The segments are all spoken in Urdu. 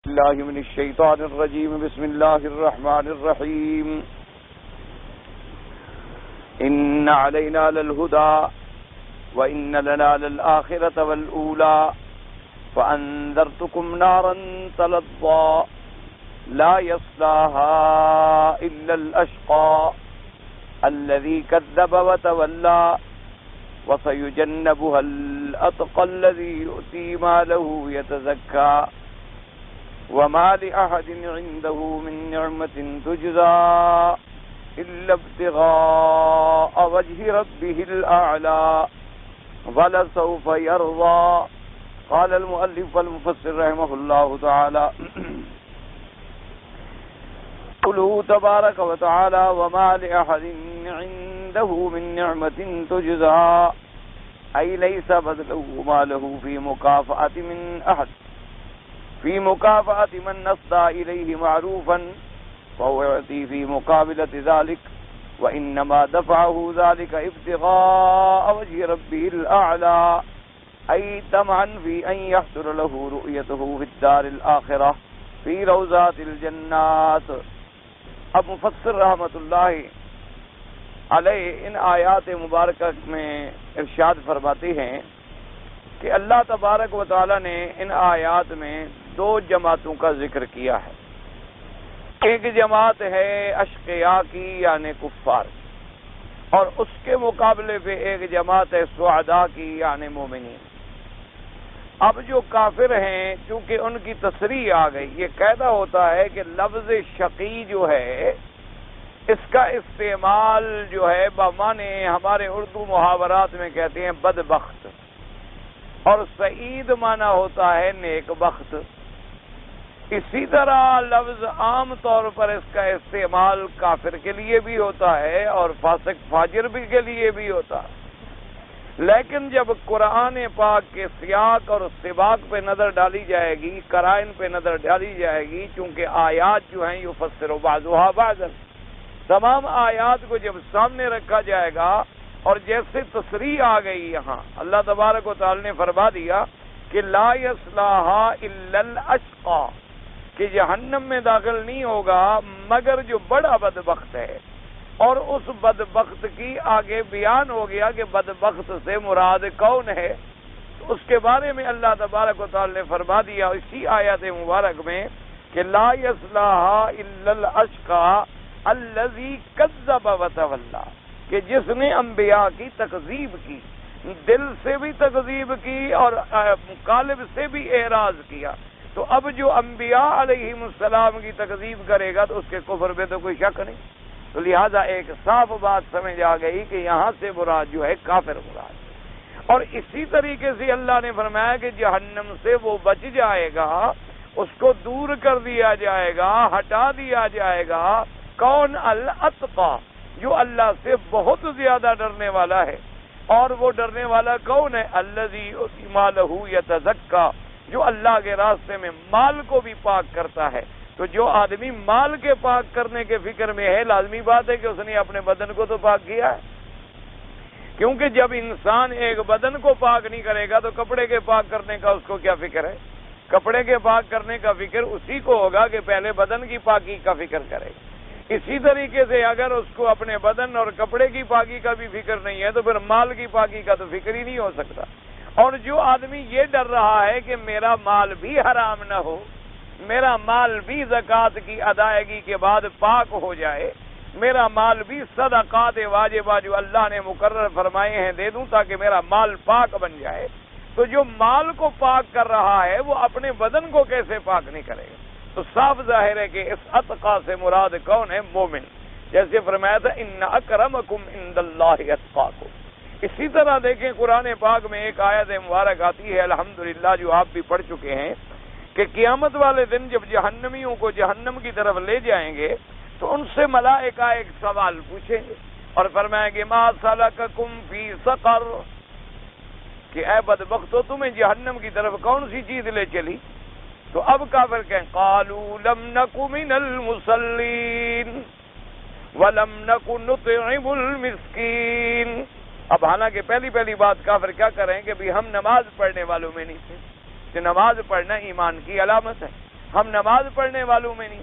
الله من الشيطان الرجيم. بسم الله الرحمن الرحيم. إن علينا للهدى وإن لنا للآخرة والأولى فأنذرتكم نارا تلظى لا يصلاها إلا الأشقى الذي كذب وتولى وسيجنبها الأتقى الذي يؤتي ماله يتزكى وما لأحد عنده من نعمة تجزى إلا ابتغاء وجه ربه الأعلى ولسوف يرضى. قال المؤلف والمفسر رحمه الله تعالى قوله تبارك وتعالى وما لأحد عنده من نعمة تجزى أي ليس بدله ما له في مكافأة من أحد في مكافأة من أسدى إليه معروفا فهو يعطي في مقابلة ذلك وإنما دفعه ذلك ابتغاء وجه ربه الأعلى أي طمعا في أن يحصل له رؤيته في الدار الآخرة في روضات الجنات. اب مفسر رحمۃ اللہ علیہ ان آیات مبارکہ میں ارشاد فرماتے ہیں کہ اللہ تبارک و تعالی نے ان آیات میں دو جماعتوں کا ذکر کیا ہے. ایک جماعت ہے اشقیاء کی یعنی کفار، اور اس کے مقابلے پہ ایک جماعت ہے سعداء کی یعنی مومنین. اب جو کافر ہیں چونکہ ان کی تصریح آ گئی، یہ قاعدہ ہوتا ہے کہ لفظ شقی جو ہے اس کا استعمال جو ہے بمعنی ہمارے اردو محاورات میں کہتے ہیں بدبخت، اور سعید معنی ہوتا ہے نیک بخت. اسی طرح لفظ عام طور پر اس کا استعمال کافر کے لیے بھی ہوتا ہے اور فاسق فاجر بھی کے لیے بھی ہوتا ہے. لیکن جب قرآن پاک کے سیاق اور سباق پہ نظر ڈالی جائے گی، قرائن پہ نظر ڈالی جائے گی، چونکہ آیات جو ہیں یفسر بعضها بعضا، تمام آیات کو جب سامنے رکھا جائے گا اور جیسے تصریح آ گئی یہاں اللہ تبارک و تعالی نے فرما دیا کہ لا یصلاھا الا الاشقى، کہ جہنم میں داخل نہیں ہوگا مگر جو بڑا بدبخت ہے. اور اس بدبخت کی آگے بیان ہو گیا کہ بدبخت سے مراد کون ہے. اس کے بارے میں اللہ تبارک و تعالی نے فرما دیا اسی آیت مبارک میں کہ لا یصلاھا الا الاشقى الذی کذب وتولی، کہ جس نے انبیاء کی تکذیب کی، دل سے بھی تکذیب کی اور قالب سے بھی اعراض کیا. تو اب جو انبیاء علیہم السلام کی تکذیب کرے گا تو اس کے کفر پہ تو کوئی شک نہیں. تو لہذا ایک صاف بات سمجھ آ گئی کہ یہاں سے مراد جو ہے کافر مراد. اور اسی طریقے سے اللہ نے فرمایا کہ جہنم سے وہ بچ جائے گا، اس کو دور کر دیا جائے گا، ہٹا دیا جائے گا. کون؟ الاتقى، جو اللہ سے بہت زیادہ ڈرنے والا ہے. اور وہ ڈرنے والا کون ہے؟ الذی یؤتی مالہ یتزکیٰ، جو اللہ کے راستے میں مال کو بھی پاک کرتا ہے. تو جو آدمی مال کے پاک کرنے کے فکر میں ہے، لازمی بات ہے کہ اس نے اپنے بدن کو تو پاک کیا ہے. کیونکہ جب انسان ایک بدن کو پاک نہیں کرے گا تو کپڑے کے پاک کرنے کا اس کو کیا فکر ہے؟ کپڑے کے پاک کرنے کا فکر اسی کو ہوگا کہ پہلے بدن کی پاکی کا فکر کرے. اسی طریقے سے اگر اس کو اپنے بدن اور کپڑے کی پاکی کا بھی فکر نہیں ہے تو پھر مال کی پاکی کا تو فکر ہی نہیں ہو سکتا. اور جو آدمی یہ ڈر رہا ہے کہ میرا مال بھی حرام نہ ہو، میرا مال بھی زکوٰۃ کی ادائیگی کے بعد پاک ہو جائے، میرا مال بھی صدقات واجبہ جو اللہ نے مقرر فرمائے ہیں دے دوں تاکہ میرا مال پاک بن جائے، تو جو مال کو پاک کر رہا ہے وہ اپنے بدن کو کیسے پاک نہیں کرے گا؟ تو صاف ظاہر ہے کہ اس اتقیٰ سے مراد کون ہے؟ مومن. جیسے فرمایا تھا ان اکرمکم عند اللہ اتقاکم. اسی طرح دیکھیں قرآن پاک میں ایک آیت مبارک آتی ہے الحمدللہ جو آپ بھی پڑھ چکے ہیں کہ قیامت والے دن جب جہنمیوں کو جہنم کی طرف لے جائیں گے تو ان سے ملائکہ ایک سوال پوچھیں گے اور فرمائیں گے ما سلککم فی سقر، کہ اے بدبختو تمہیں جہنم کی طرف کون سی چیز لے چلی؟ تو اب کافر کہیں قالوا لم نک من المصلین ولم نک نطعم المسکین. اب حالانکہ پہلی بات کافر کیا کریں کہ بھی ہم نماز پڑھنے والوں میں نہیں تھے، کہ نماز پڑھنا ایمان کی علامت ہے. ہم نماز پڑھنے والوں میں نہیں.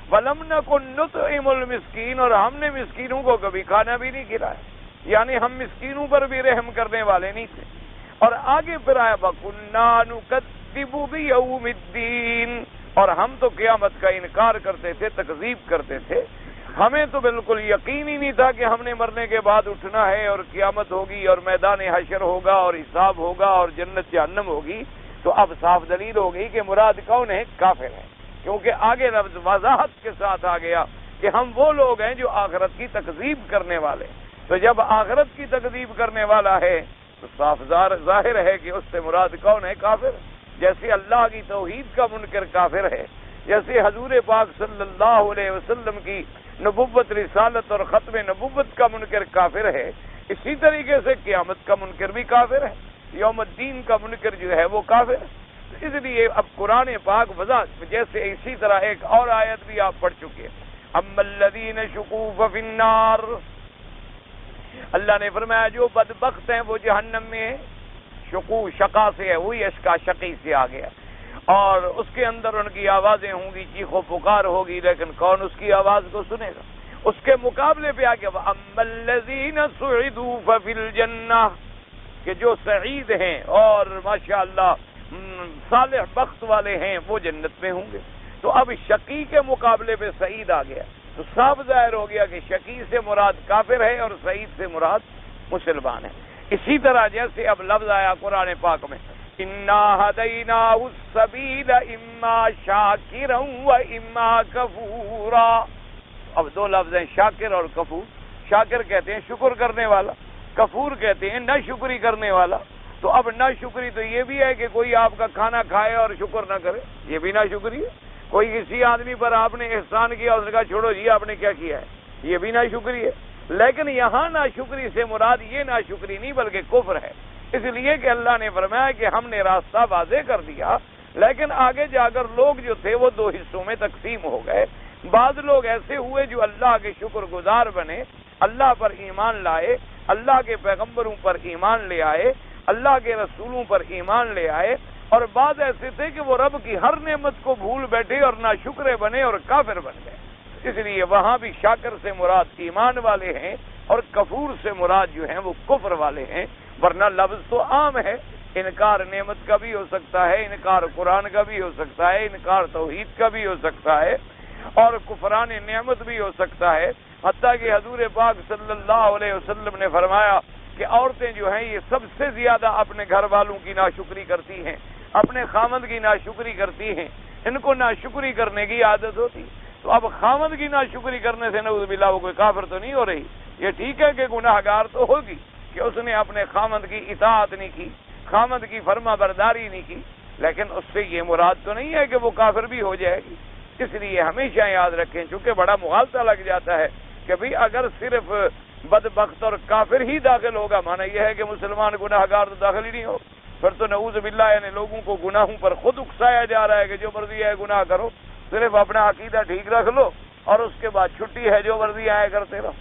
وَلَمْ نَكُنْ نُطْعِمُ الْمِسْكِينَ، اور ہم نے مسکینوں کو کبھی کھانا بھی نہیں کھلایا، یعنی ہم مسکینوں پر بھی رحم کرنے والے نہیں تھے. اور آگے پھر آیا وَكُنَّا نُكَذِّبُ بِيَوْمِ الدِّينِ، اور ہم تو قیامت کا انکار کرتے تھے، تکذیب کرتے تھے. ہمیں تو بالکل یقین ہی نہیں تھا کہ ہم نے مرنے کے بعد اٹھنا ہے اور قیامت ہوگی اور میدان حشر ہوگا اور حساب ہوگا اور جنت جہنم ہوگی. تو اب صاف دلیل ہو گئی کہ مراد کون ہے؟ کافر ہے، کیونکہ آگے لفظ وضاحت کے ساتھ آ گیا کہ ہم وہ لوگ ہیں جو آخرت کی تکذیب کرنے والے. تو جب آخرت کی تکذیب کرنے والا ہے تو صاف ظاہر ہے کہ اس سے مراد کون ہے؟ کافر. جیسے اللہ کی توحید کا منکر کافر ہے، جیسے حضور پاک صلی اللہ علیہ وسلم کی نبوت، رسالت اور ختم نبوت کا منکر کافر ہے، اسی طریقے سے قیامت کا منکر بھی کافر ہے، یوم الدین کا منکر جو ہے وہ کافر ہے. اس لیے اب قرآن پاک وضاحت، جیسے اسی طرح ایک اور آیت بھی آپ پڑھ چکے ہیں، اما الذین شقوا ففی النار، اللہ نے فرمایا جو بدبخت ہیں وہ جہنم میں ہیں. شقو شقا سے ہے، وہی اس کا شقی سے آ گیا، اور اس کے اندر ان کی آوازیں ہوں گی، چیخ و پکار ہوگی، لیکن کون اس کی آواز کو سنے گا؟ اس کے مقابلے پہ آ گیا وَأَمَّا الَّذِينَ سُعِدُوا فَفِي الْجَنَّةِ، کہ جو سعید ہیں اور ماشاءاللہ صالح بخت والے ہیں وہ جنت میں ہوں گے. تو اب شقی کے مقابلے پہ سعید آ گیا، تو صاف ظاہر ہو گیا کہ شقی سے مراد کافر ہے اور سعید سے مراد مسلمان ہے. اسی طرح جیسے اب لفظ آیا قرآن پاک میں اِنَّا هَدَيْنَاهُ السَّبِيلَ إِمَّا شَاكِرًا وَإِمَّا كَفُورًا. اب دو لفظ ہیں، شاکر اور کفور. شاکر کہتے ہیں شکر کرنے والا، کفور کہتے ہیں ناشکری کرنے والا. تو اب ناشکری تو یہ بھی ہے کہ کوئی آپ کا کھانا کھائے اور شکر نہ کرے، یہ بھی ناشکری ہے. کوئی کسی آدمی پر آپ نے احسان کیا، اس نے کہا چھوڑو جی آپ نے کیا کیا ہے، یہ بھی ناشکری ہے. لیکن یہاں ناشکری سے مراد یہ ناشکری نہیں بلکہ کفر ہے، اس لیے کہ اللہ نے فرمایا کہ ہم نے راستہ واضح کر دیا، لیکن آگے جا کر لوگ جو تھے وہ دو حصوں میں تقسیم ہو گئے. بعض لوگ ایسے ہوئے جو اللہ کے شکر گزار بنے، اللہ پر ایمان لائے، اللہ کے پیغمبروں پر ایمان لے آئے، اللہ کے رسولوں پر ایمان لے آئے. اور بعض ایسے تھے کہ وہ رب کی ہر نعمت کو بھول بیٹھے اور ناشکرے بنے اور کافر بن گئے. اس لیے وہاں بھی شاکر سے مراد ایمان والے ہیں اور کفور سے مراد جو ہیں وہ کفر والے ہیں. ورنہ لفظ تو عام ہے، انکار نعمت کا بھی ہو سکتا ہے، انکار قرآن کا بھی ہو سکتا ہے، انکار توحید کا بھی ہو سکتا ہے، اور کفران نعمت بھی ہو سکتا ہے. حتیٰ کہ حضور پاک صلی اللہ علیہ وسلم نے فرمایا کہ عورتیں جو ہیں یہ سب سے زیادہ اپنے گھر والوں کی ناشکری کرتی ہیں، اپنے خامند کی ناشکری کرتی ہیں، ان کو ناشکری کرنے کی عادت ہوتی. تو اب خامند کی ناشکری کرنے سے نعوذ باللہ وہ کوئی کافر تو نہیں ہو رہی. یہ ٹھیک ہے کہ گناہ گار تو ہوگی کہ اس نے اپنے خامند کی اطاعت نہیں کی، خامند کی فرما برداری نہیں کی، لیکن اس سے یہ مراد تو نہیں ہے کہ وہ کافر بھی ہو جائے گی. اس لیے ہمیشہ یاد رکھیں، چونکہ بڑا مغالطہ لگ جاتا ہے کہ بھئی اگر صرف بدبخت اور کافر ہی داخل ہوگا، مانا یہ ہے کہ مسلمان گناہ گار تو داخل ہی نہیں ہو، پھر تو نعوذ باللہ یعنی لوگوں کو گناہوں پر خود اکسایا جا رہا ہے کہ جو مرضی ہے گناہ کرو، صرف اپنا عقیدہ ٹھیک رکھ لو اور اس کے بعد چھٹی ہے، جو مرضی آیا کرتے رہو.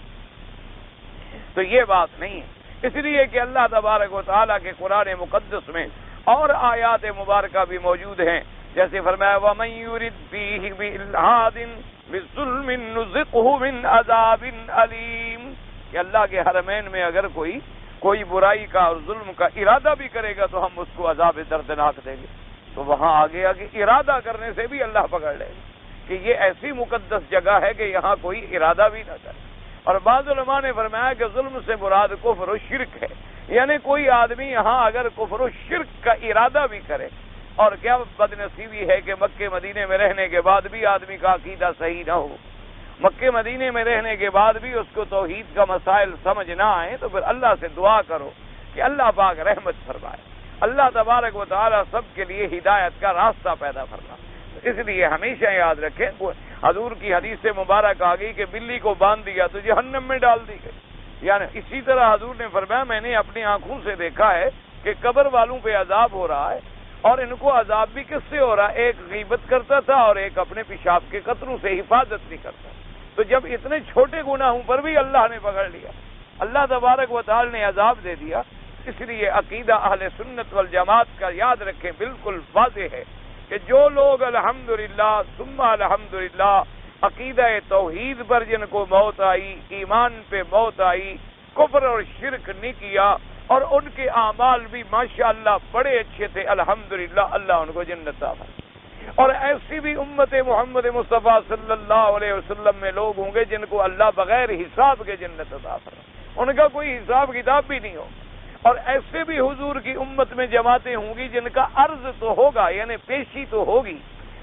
تو یہ بات نہیں ہے. اس لیے کہ اللہ تبارک و تعالیٰ کے قرآن مقدس میں اور آیات مبارکہ بھی موجود ہیں، جیسے فرمایا وَمَن يُرِدْ فِيهِ بِإِلْحَادٍ بِظُلْمٍ نُذِقْهُ مِنْ عَذَابٍ أَلِيمٍ، کہ اللہ کے حرمین میں اگر کوئی برائی کا اور ظلم کا ارادہ بھی کرے گا تو ہم اس کو عذاب دردناک دیں گے. تو وہاں آگے ارادہ کرنے سے بھی اللہ پکڑ لے گا کہ یہ ایسی مقدس جگہ ہے کہ یہاں کوئی ارادہ بھی نہ کرے. اور بعض علماء نے فرمایا کہ ظلم سے مراد کفر و شرک ہے، یعنی کوئی آدمی یہاں اگر کفر و شرک کا ارادہ بھی کرے، اور کیا بد نصیبی ہے کہ مکے مدینے میں رہنے کے بعد بھی آدمی کا عقیدہ صحیح نہ ہو، مکے مدینے میں رہنے کے بعد بھی اس کو توحید کا مسائل سمجھ نہ آئے، تو پھر اللہ سے دعا کرو کہ اللہ پاک رحمت فرمائے، اللہ تبارک و تعالی سب کے لیے ہدایت کا راستہ پیدا فرمائے. اس لیے ہمیشہ یاد رکھیں، حضور کی حدیث سے مبارک آ گئی کہ بلی کو باندھ دیا تو جہنم میں ڈال دی گئی. یعنی اسی طرح حضور نے فرمایا میں نے اپنی آنکھوں سے دیکھا ہے کہ قبر والوں پہ عذاب ہو رہا ہے، اور ان کو عذاب بھی کس سے ہو رہا ہے؟ ایک غیبت کرتا تھا اور ایک اپنے پیشاب کے قطروں سے حفاظت نہیں کرتا. تو جب اتنے چھوٹے گناہوں پر بھی اللہ نے پکڑ لیا، اللہ تبارک و تعالی نے عذاب دے دیا. اس لیے عقیدہ اہل سنت والجماعت کا یاد رکھیں بالکل واضح ہے کہ جو لوگ الحمدللہ ثم الحمدللہ عقیدہ توحید پر جن کو موت آئی، ایمان پہ موت آئی، کفر اور شرک نہیں کیا، اور ان کے اعمال بھی ماشاءاللہ بڑے اچھے تھے، الحمدللہ اللہ ان کو جنت عطا فرمائے۔ اور ایسی بھی امت محمد مصطفیٰ صلی اللہ علیہ وسلم میں لوگ ہوں گے جن کو اللہ بغیر حساب کے جنت عطا فرمائے، ان کا کوئی حساب کتاب بھی نہیں ہو۔ اور ایسے بھی حضور کی امت میں جماعتیں ہوں گی جن کا عرض تو ہوگا، یعنی پیشی تو ہوگی،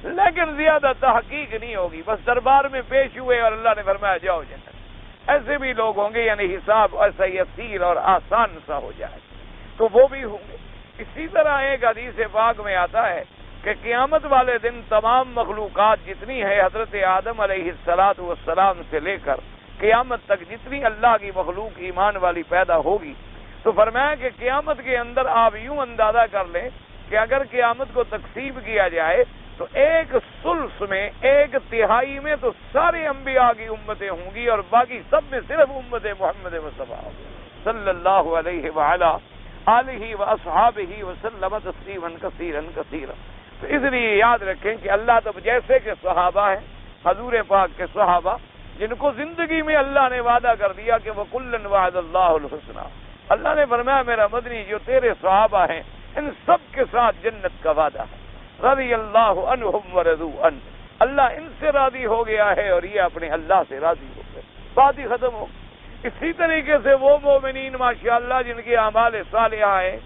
لیکن زیادہ تحقیق نہیں ہوگی، بس دربار میں پیش ہوئے اور اللہ نے فرمایا جاؤ جنت۔ ایسے بھی لوگ ہوں گے یعنی حساب ایسا یسیر اور آسان سا ہو جائے، تو وہ بھی ہوں گے۔ اسی طرح ایک حدیث پاک میں آتا ہے کہ قیامت والے دن تمام مخلوقات جتنی ہے حضرت آدم علیہ السلام سے لے کر قیامت تک جتنی اللہ کی مخلوق ایمان والی پیدا ہوگی، تو فرمایا کہ قیامت کے اندر آپ یوں اندازہ کر لیں کہ اگر قیامت کو تقسیم کیا جائے تو ایک ثلث میں، ایک تہائی میں تو سارے انبیاء کی امتیں ہوں گی، اور باقی سب میں صرف امت محمد مصطفیٰ صلی اللہ علیہ وآلہ آلہ واصحابہ وسلم تسلیما کثیرا کثیرا۔ تو اس لیے یاد رکھیں کہ اللہ تو جیسے کہ صحابہ ہیں، حضور پاک کے صحابہ جن کو زندگی میں اللہ نے وعدہ کر دیا کہ وَكُلًّا وَعَدَ اللَّهُ الْحُسْنَى، اللہ نے فرمایا میرا مدنی جو تیرے صحابہ ہیں ان سب کے ساتھ جنت کا وعدہ ہے، رضی اللہ عنہم ورضوا عنہ، اللہ ان سے راضی ہو گیا ہے اور یہ اپنے اللہ سے راضی ہو گئے، بات ہی ختم ہو۔ اسی طریقے سے وہ مومنین ماشاءاللہ جن کے اعمال صالحہ ہیں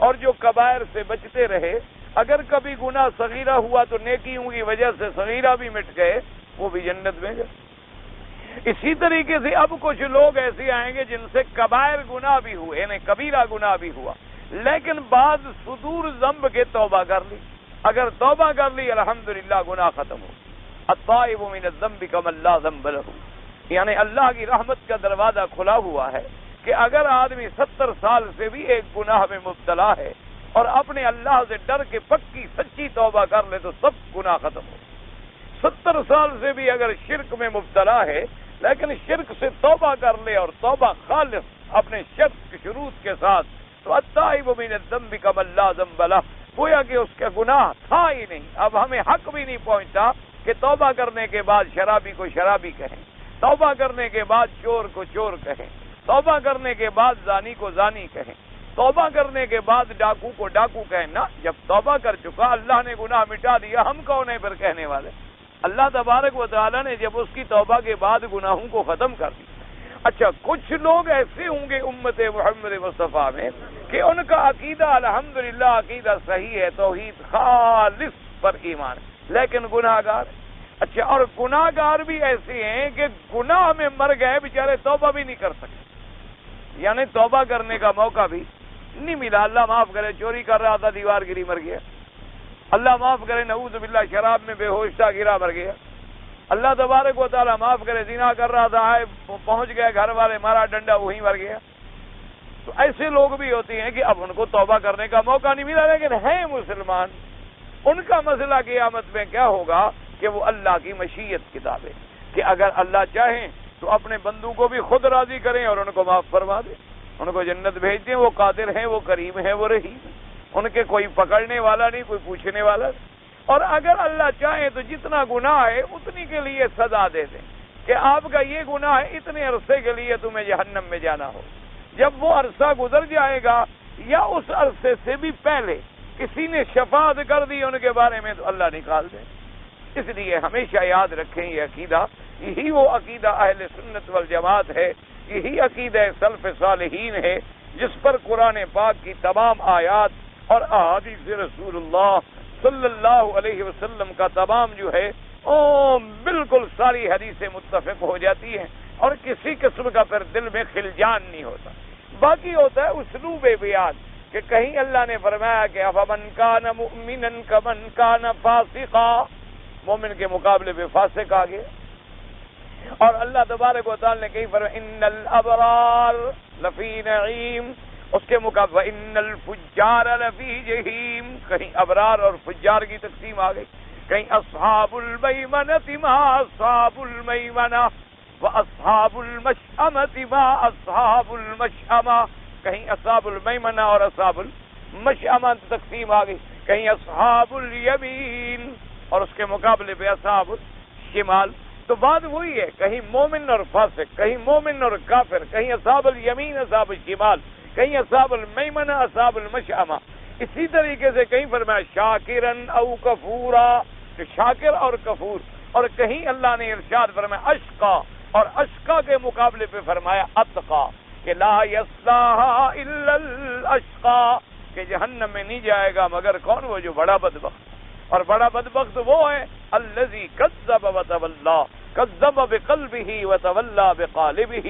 اور جو کبائر سے بچتے رہے، اگر کبھی گناہ صغیرہ ہوا تو نیکیوں کی وجہ سے صغیرہ بھی مٹ گئے، وہ بھی جنت میں گئے۔ اسی طریقے سے اب کچھ لوگ ایسے آئیں گے جن سے کبائر گناہ بھی ہوئے، یعنی کبیرہ گناہ بھی ہوا، لیکن بعض صدور ذنب کے توبہ کر لی، اگر توبہ کر لی الحمدللہ گناہ ختم ہو۔ الطائب من الذنب کمن لا ذنب لہ، یعنی اللہ کی رحمت کا دروازہ کھلا ہوا ہے کہ اگر آدمی 70 سال سے بھی ایک گناہ میں مبتلا ہے اور اپنے اللہ سے ڈر کے پکی سچی توبہ کر لے تو سب گناہ ختم ہو۔ 70 سال سے بھی اگر شرک میں مبتلا ہے لیکن شرک سے توبہ کر لے اور توبہ خالص اپنے شرک کی شروط کے ساتھ، تو الطائب من الذنب کمن لا ذنب لہ، گویا کہ اس کا گناہ تھا ہی نہیں۔ اب ہمیں حق بھی نہیں پہنچتا کہ توبہ کرنے کے بعد شرابی کو شرابی کہیں، توبہ کرنے کے بعد چور کو چور کہیں، توبہ کرنے کے بعد زانی کو زانی کہیں، توبہ کرنے کے بعد ڈاکو کو ڈاکو کہیں۔ نہ، جب توبہ کر چکا اللہ نے گناہ مٹا دیا، ہم کون ہیں پھر کہنے والے؟ اللہ تبارک و تعالیٰ نے جب اس کی توبہ کے بعد گناہوں کو ختم کر دیا۔ اچھا، کچھ لوگ ایسے ہوں گے امت محمد مصطفیٰ میں کہ ان کا عقیدہ الحمدللہ عقیدہ صحیح ہے، توحید خالص پر ایمان، لیکن گناہ گار۔ اچھا، اور گناہ گار بھی ایسے ہیں کہ گناہ میں مر گئے بیچارے، توبہ بھی نہیں کر سکتے، یعنی توبہ کرنے کا موقع بھی نہیں ملا۔ اللہ معاف کرے، چوری کر رہا تھا دیوار گری مر گیا، اللہ معاف کرے نعوذ باللہ شراب میں بے ہوش تھا گرا مر گیا، اللہ تبارک و تعالیٰ معاف کرے زنا کر رہا تھا، آئے پہنچ گئے گھر والے مارا ڈنڈا وہیں مر گیا۔ تو ایسے لوگ بھی ہوتے ہیں کہ اب ان کو توبہ کرنے کا موقع نہیں ملا لیکن ہیں مسلمان، ان کا مسئلہ قیامت میں کیا ہوگا کہ وہ اللہ کی مشیت کتاب ہے کہ اگر اللہ چاہیں تو اپنے بندوں کو بھی خود راضی کریں اور ان کو معاف فرما دیں، ان کو جنت بھیج دیں۔ وہ قادر ہیں، وہ کریم ہیں، وہ رحیم ہیں، ان کے کوئی پکڑنے والا نہیں، کوئی پوچھنے والا نہیں۔ اور اگر اللہ چاہیں تو جتنا گناہ ہے اتنی کے لیے سزا دے دیں کہ آپ کا یہ گناہ ہے، اتنے عرصے کے لیے تمہیں جہنم میں جانا ہو۔ جب وہ عرصہ گزر جائے گا یا اس عرصے سے بھی پہلے کسی نے شفاعت کر دی ان کے بارے میں تو اللہ نکال دے۔ اس لیے ہمیشہ یاد رکھیں یہ عقیدہ، یہی وہ عقیدہ اہل سنت والجماعت ہے، یہی عقیدہ سلف صالحین ہے جس پر قرآن پاک کی تمام آیات اور احادیث رسول اللہ صلی اللہ علیہ وسلم کا تمام جو ہے بالکل ساری حدیثیں متفق ہو جاتی ہیں، اور کسی قسم کا پھر دل میں خلجان نہیں ہوتا۔ باقی ہوتا ہے اسلوب بیان کہ کہیں اللہ نے فرمایا کہ افمن کان مؤمنا کمن کان فاسقا، مومن کے مقابلے میں فاسق آ گئے، اور اللہ تبارک و تعالی نے کہیں فرمایا ان الابرار لفی نعیم، اس کے مقابلے ان الفجار لفی جہیم، کہیں ابرار اور فجار کی تقسیم آ گئی، کہیں اصحاب المیمنۃ ما اصحاب المیمنہ واصحاب المشأمۃ ما اصحاب المشأمہ، کہیں اصحاب المیمنہ اور اصحاب المشأمہ تقسیم آ گئی۔ کہیں اصحاب الیمین اور اس کے مقابلے پہ اصحاب الشمال. تو بات وہی ہے، کہیں مومن اور فاسق، کہیں مومن اور کافر، کہیں اصحاب الیمین اصحاب الشمال، کہیں اصحاب المیمنہ اصحاب المشأمہ. اسی طریقے سے کہیں فرمایا شاکرن او کفورا، کہ شاکر اور کفور. اور کہیں اللہ نے ارشاد فرمایا اشقا، اور اشقا کے مقابلے پہ فرمایا اتقا، کہ لا یصلاھا الا الاشقا، کہ جہنم میں نہیں جائے گا مگر کون؟ وہ جو بڑا بدبخت. اور بڑا بدبخت وہ ہے الذی کذب وتولی، کذب بقلبہ وتولی بقالبہ،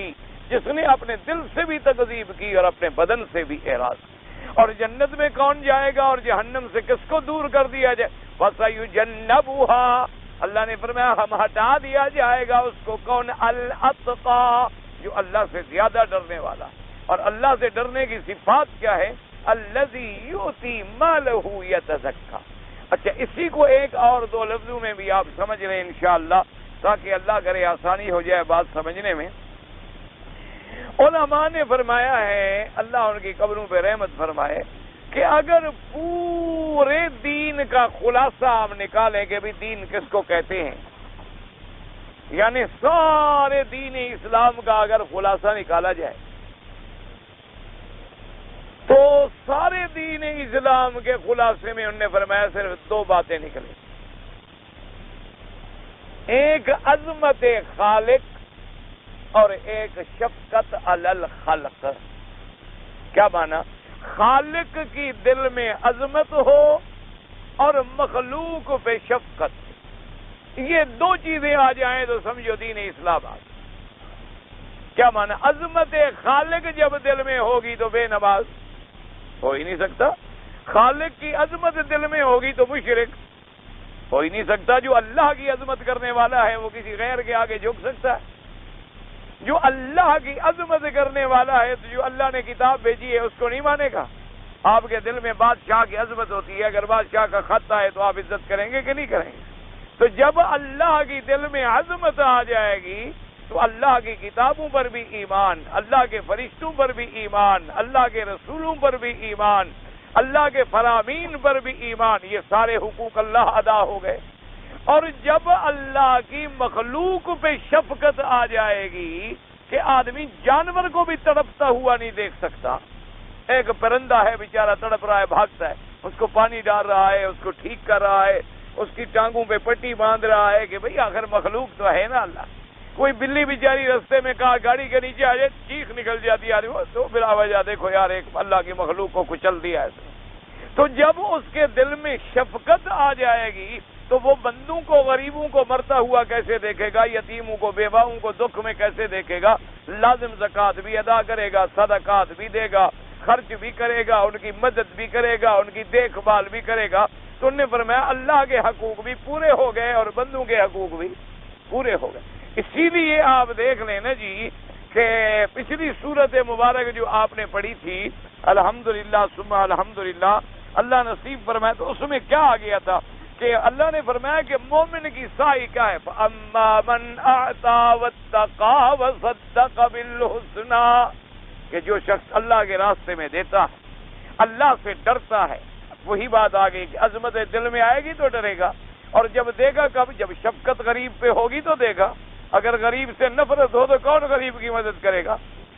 جس نے اپنے دل سے بھی تکذیب کی اور اپنے بدن سے بھی اعراض. اور جنت میں کون جائے گا اور جہنم سے کس کو دور کر دیا جائے؟ وَسَيُجَنَّبُهَا، اللہ نے فرمایا ہم ہٹا دیا جائے گا اس کو. کون؟ الاتقی، جو اللہ سے زیادہ ڈرنے والا. اور اللہ سے ڈرنے کی صفات کیا ہے؟ الذی یؤتی مالہ یتزکی. اچھا، اسی کو ایک اور دو لفظوں میں بھی آپ سمجھ لیں انشاءاللہ، تاکہ اللہ کرے آسانی ہو جائے بات سمجھنے میں. علماء نے فرمایا ہے، اللہ ان کی قبروں پہ رحمت فرمائے، کہ اگر پورے دین کا خلاصہ آپ نکالیں کہ بھی دین کس کو کہتے ہیں، یعنی سارے دین اسلام کا اگر خلاصہ نکالا جائے تو سارے دین اسلام کے خلاصے میں انہوں نے فرمایا صرف دو باتیں نکلیں. ایک عظمت خالق اور ایک شفقت علی الخلق. کیا معنی؟ خالق کی دل میں عظمت ہو اور مخلوق پہ شفقت، یہ دو چیزیں آ جائیں تو سمجھو دین اسلام آ. کیا معنی؟ عظمت خالق جب دل میں ہوگی تو بے نماز ہو ہی نہیں سکتا. خالق کی عظمت دل میں ہوگی تو مشرک ہو ہی نہیں سکتا. جو اللہ کی عظمت کرنے والا ہے وہ کسی غیر کے آگے جھک سکتا ہے؟ جو اللہ کی عظمت کرنے والا ہے تو جو اللہ نے کتاب بھیجی ہے اس کو نہیں مانے گا؟ آپ کے دل میں بادشاہ کی عظمت ہوتی ہے، اگر بادشاہ کا خط آئے تو آپ عزت کریں گے کہ نہیں کریں گے؟ تو جب اللہ کی دل میں عظمت آ جائے گی تو اللہ کی کتابوں پر بھی ایمان، اللہ کے فرشتوں پر بھی ایمان، اللہ کے رسولوں پر بھی ایمان، اللہ کے فرامین پر بھی ایمان، یہ سارے حقوق اللہ ادا ہو گئے. اور جب اللہ کی مخلوق پہ شفقت آ جائے گی کہ آدمی جانور کو بھی تڑپتا ہوا نہیں دیکھ سکتا. ایک پرندہ ہے بیچارہ تڑپ رہا ہے، بھاگتا ہے، اس کو پانی ڈال رہا ہے، اس کو ٹھیک کر رہا ہے، اس کی ٹانگوں پہ پٹی باندھ رہا ہے کہ بھئی آخر مخلوق تو ہے نا اللہ. کوئی بلی بیچاری رستے میں کہا گاڑی کے نیچے آ جائے، چیخ نکل جاتی ہے وہ تو بلا وجہ دیکھو یار ایک اللہ کی مخلوق کو کچل دیا ہے. تو جب اس کے دل میں شفقت آ جائے گی تو وہ بندوں کو، غریبوں کو مرتا ہوا کیسے دیکھے گا، یتیموں کو، بیواؤں کو دکھ میں کیسے دیکھے گا، لازم زکوٰۃ بھی ادا کرے گا، صدقات بھی دے گا، خرچ بھی کرے گا، ان کی مدد بھی کرے گا، ان کی دیکھ بھال بھی کرے گا. تو انہوں نے فرمایا اللہ کے حقوق بھی پورے ہو گئے اور بندوں کے حقوق بھی پورے ہو گئے. اسی لیے آپ دیکھ لیں نا جی کہ پچھلی سورت مبارک جو آپ نے پڑھی تھی الحمدللہ ثم الحمدللہ، اللہ نصیب فرمایا، تو اس میں کیا آ گیا تھا کہ اللہ نے فرمایا کہ مومن کی سائی کیا ہے؟ فَأَمَّا مَنْ أَعْطَى وَاتَّقَى وَصَدَّقَ بِالْحُسْنَى، کہ جو شخص اللہ کے راستے میں دیتا ہے، اللہ سے ڈرتا ہے. وہی بات آ گئی کہ عظمت دل میں آئے گی تو ڈرے گا. اور جب دے گا کب؟ جب شفقت غریب پہ ہوگی تو دے گا. اگر غریب سے نفرت ہو تو کون غریب کی مدد کرے گا؟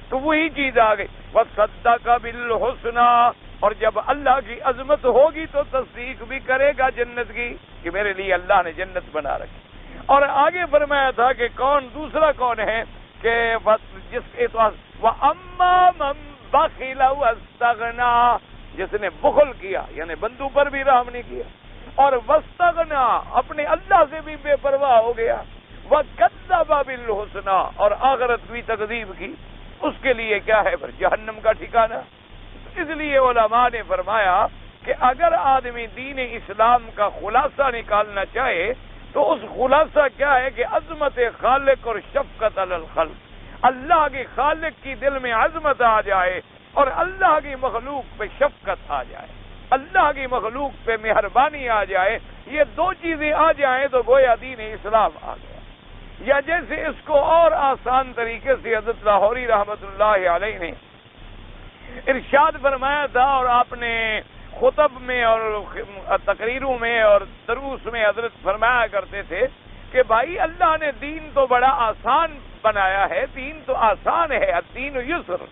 تو وہی چیز آ گئی. وَصَدَّقَ بِالْحُسْنَى، اور جب اللہ کی عظمت ہوگی تو تصدیق بھی کرے گا جنت کی کہ میرے لیے اللہ نے جنت بنا رکھی. اور آگے فرمایا تھا کہ کون دوسرا کون ہے کہ جس کے وَأَمَّا مَن بَخِلَ وَاسْتَغْنَىٰ، جس نے بخل کیا یعنی بندوں پر بھی رحم نہیں کیا، اور وَاسْتَغْنَىٰ اپنے اللہ سے بھی بے پرواہ ہو گیا، وَكَذَّبَ بِالْحُسْنَىٰ اور آخرت بھی تکذیب کی، اس کے لیے کیا ہے؟ پھر جہنم کا ٹھکانہ. اس لیے علماء نے فرمایا کہ اگر آدمی دین اسلام کا خلاصہ نکالنا چاہے تو اس خلاصہ کیا ہے کہ عظمت خالق اور شفقت علی الخلق. اللہ کے خالق کی دل میں عظمت آ جائے اور اللہ کی مخلوق پہ شفقت آ جائے، اللہ کی مخلوق پہ مہربانی آ جائے. یہ دو چیزیں آ جائیں تو گویا دین اسلام آ گیا. یا جیسے اس کو اور آسان طریقے سے حضرت لاہوری رحمت اللہ علیہ نے ارشاد فرمایا تھا اور آپ نے خطب میں اور تقریروں میں اور دروس میں حضرت فرمایا کرتے تھے کہ بھائی اللہ نے دین تو بڑا آسان بنایا ہے، دین تو آسان ہے، الدین یسر،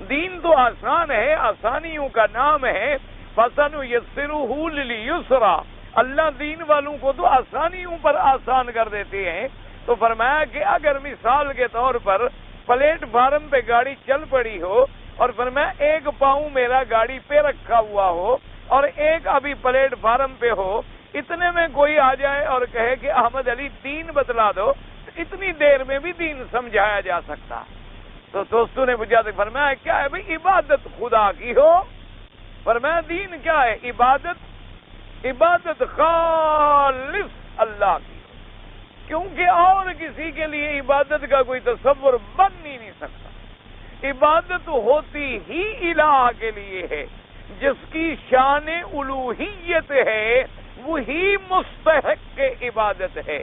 دین تو آسان ہے، آسانیوں کا نام ہے، فَسَنُيَسِّرُهُ لِلْيُسْرَىٰ، اللہ دین والوں کو تو آسانیوں پر آسان کر دیتے ہیں۔ تو فرمایا کہ اگر مثال کے طور پر پلیٹ فارم پہ گاڑی چل پڑی ہو اور فرمایا ایک پاؤں میرا گاڑی پہ رکھا ہوا ہو اور ایک ابھی پلیٹ فارم پہ ہو، اتنے میں کوئی آ جائے اور کہے کہ احمد علی دین بتلا دو، اتنی دیر میں بھی دین سمجھایا جا سکتا۔ تو دوستوں نے مجھے فرمایا کیا ہے بھئی؟ عبادت خدا کی ہو۔ فرمایا دین کیا ہے؟ عبادت خالص اللہ کی، کیونکہ اور کسی کے لیے عبادت کا کوئی تصور بن ہی نہیں سکتا۔ عبادت ہوتی ہی الہ کے لیے ہے، جس کی شان الوہیت ہے وہی مستحق عبادت ہے،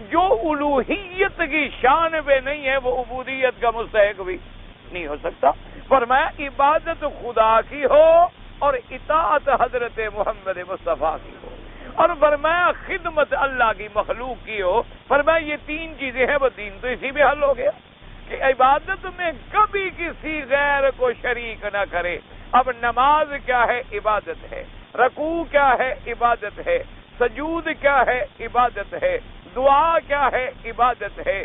جو الوہیت کی شان پہ نہیں ہے وہ عبودیت کا مستحق بھی نہیں ہو سکتا۔ فرمایا عبادت خدا کی ہو اور اطاعت حضرت محمد مصطفیٰ کی ہو، اور فرمایا خدمت اللہ کی مخلوق کی ہو۔ فرمایا یہ تین چیزیں ہیں، وہ دین تو اسی میں حل ہو گیا کہ عبادت میں کبھی کسی غیر کو شریک نہ کرے۔ اب نماز کیا ہے؟ عبادت ہے۔ رکوع کیا ہے؟ عبادت ہے۔ سجود کیا ہے؟ عبادت ہے۔ دعا کیا ہے؟ عبادت ہے۔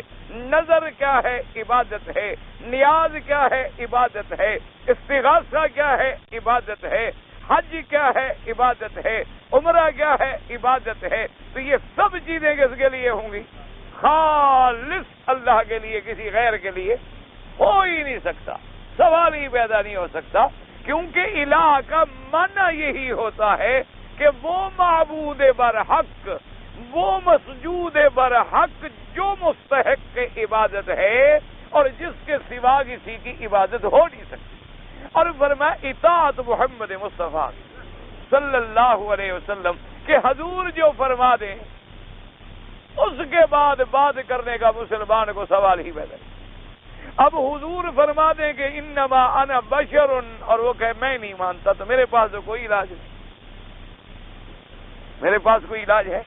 نظر کیا ہے؟ عبادت ہے۔ نیاز کیا ہے؟ عبادت ہے۔ استغاثہ کیا ہے؟ عبادت ہے۔ حج کیا ہے؟ عبادت ہے۔ عمرہ کیا ہے؟ عبادت ہے۔ تو یہ سب چیزیں کس کے لیے ہوں گی؟ خالص اللہ کے لیے، کسی غیر کے لیے ہو ہی نہیں سکتا، سوال ہی پیدا نہیں ہو سکتا، کیونکہ الہ کا معنی یہی ہوتا ہے کہ وہ معبود برحق، وہ مسجود برحق جو مستحق عبادت ہے اور جس کے سوا کسی کی عبادت ہو نہیں سکتی۔ اور فرمایا اطاعت محمد مصطفیٰ صلی اللہ علیہ وسلم کہ حضور جو فرما دیں اس کے بعد بات کرنے کا مسلمان کو سوال ہی پیدا نہیں۔ اب حضور فرما دیں کہ انما انا بشر، اور وہ کہے میں نہیں مانتا تو میرے پاس تو کوئی علاج نہیں، میرے پاس کوئی علاج ہے؟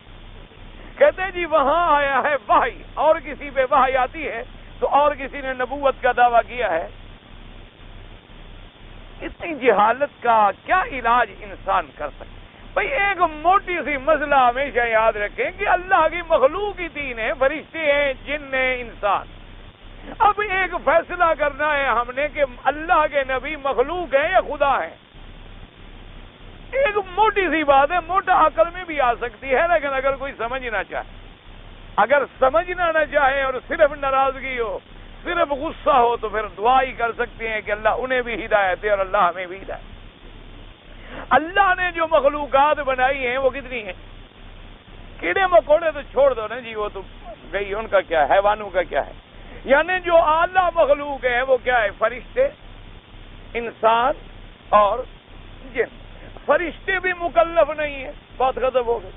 کہتے ہیں جی وہاں آیا ہے وحی، اور کسی پہ وحی آتی ہے تو اور کسی نے نبوت کا دعویٰ کیا ہے۔ اتنی جہالت کا کیا علاج انسان کر سکتا؟ بھئی ایک موٹی سی مسئلہ ہمیشہ یاد رکھیں کہ اللہ کی مخلوق ہی تین ہے، فرشتے ہیں، جن ہیں، انسان۔ اب ایک فیصلہ کرنا ہے ہم نے کہ اللہ کے نبی مخلوق ہیں یا خدا ہیں۔ ایک موٹی سی بات ہے، موٹا عقل میں بھی آ سکتی ہے، لیکن اگر کوئی سمجھنا چاہے، اگر سمجھنا نہ چاہے اور صرف ناراضگی ہو، صرف غصہ ہو، تو پھر دعا ہی کر سکتے ہیں کہ اللہ انہیں بھی ہدایت دے اور اللہ ہمیں بھی ہدایت۔ اللہ نے جو مخلوقات بنائی ہیں وہ کتنی ہیں؟ کیڑے مکوڑے تو چھوڑ دو نا جی، وہ تو گئی، ان کا کیا ہے، حیوانوں کا کیا ہے؟ یعنی جو اعلیٰ مخلوق ہے وہ کیا ہے؟ فرشتے، انسان اور جن۔ فرشتے بھی مکلف نہیں ہیں، بات ختم ہو گئی،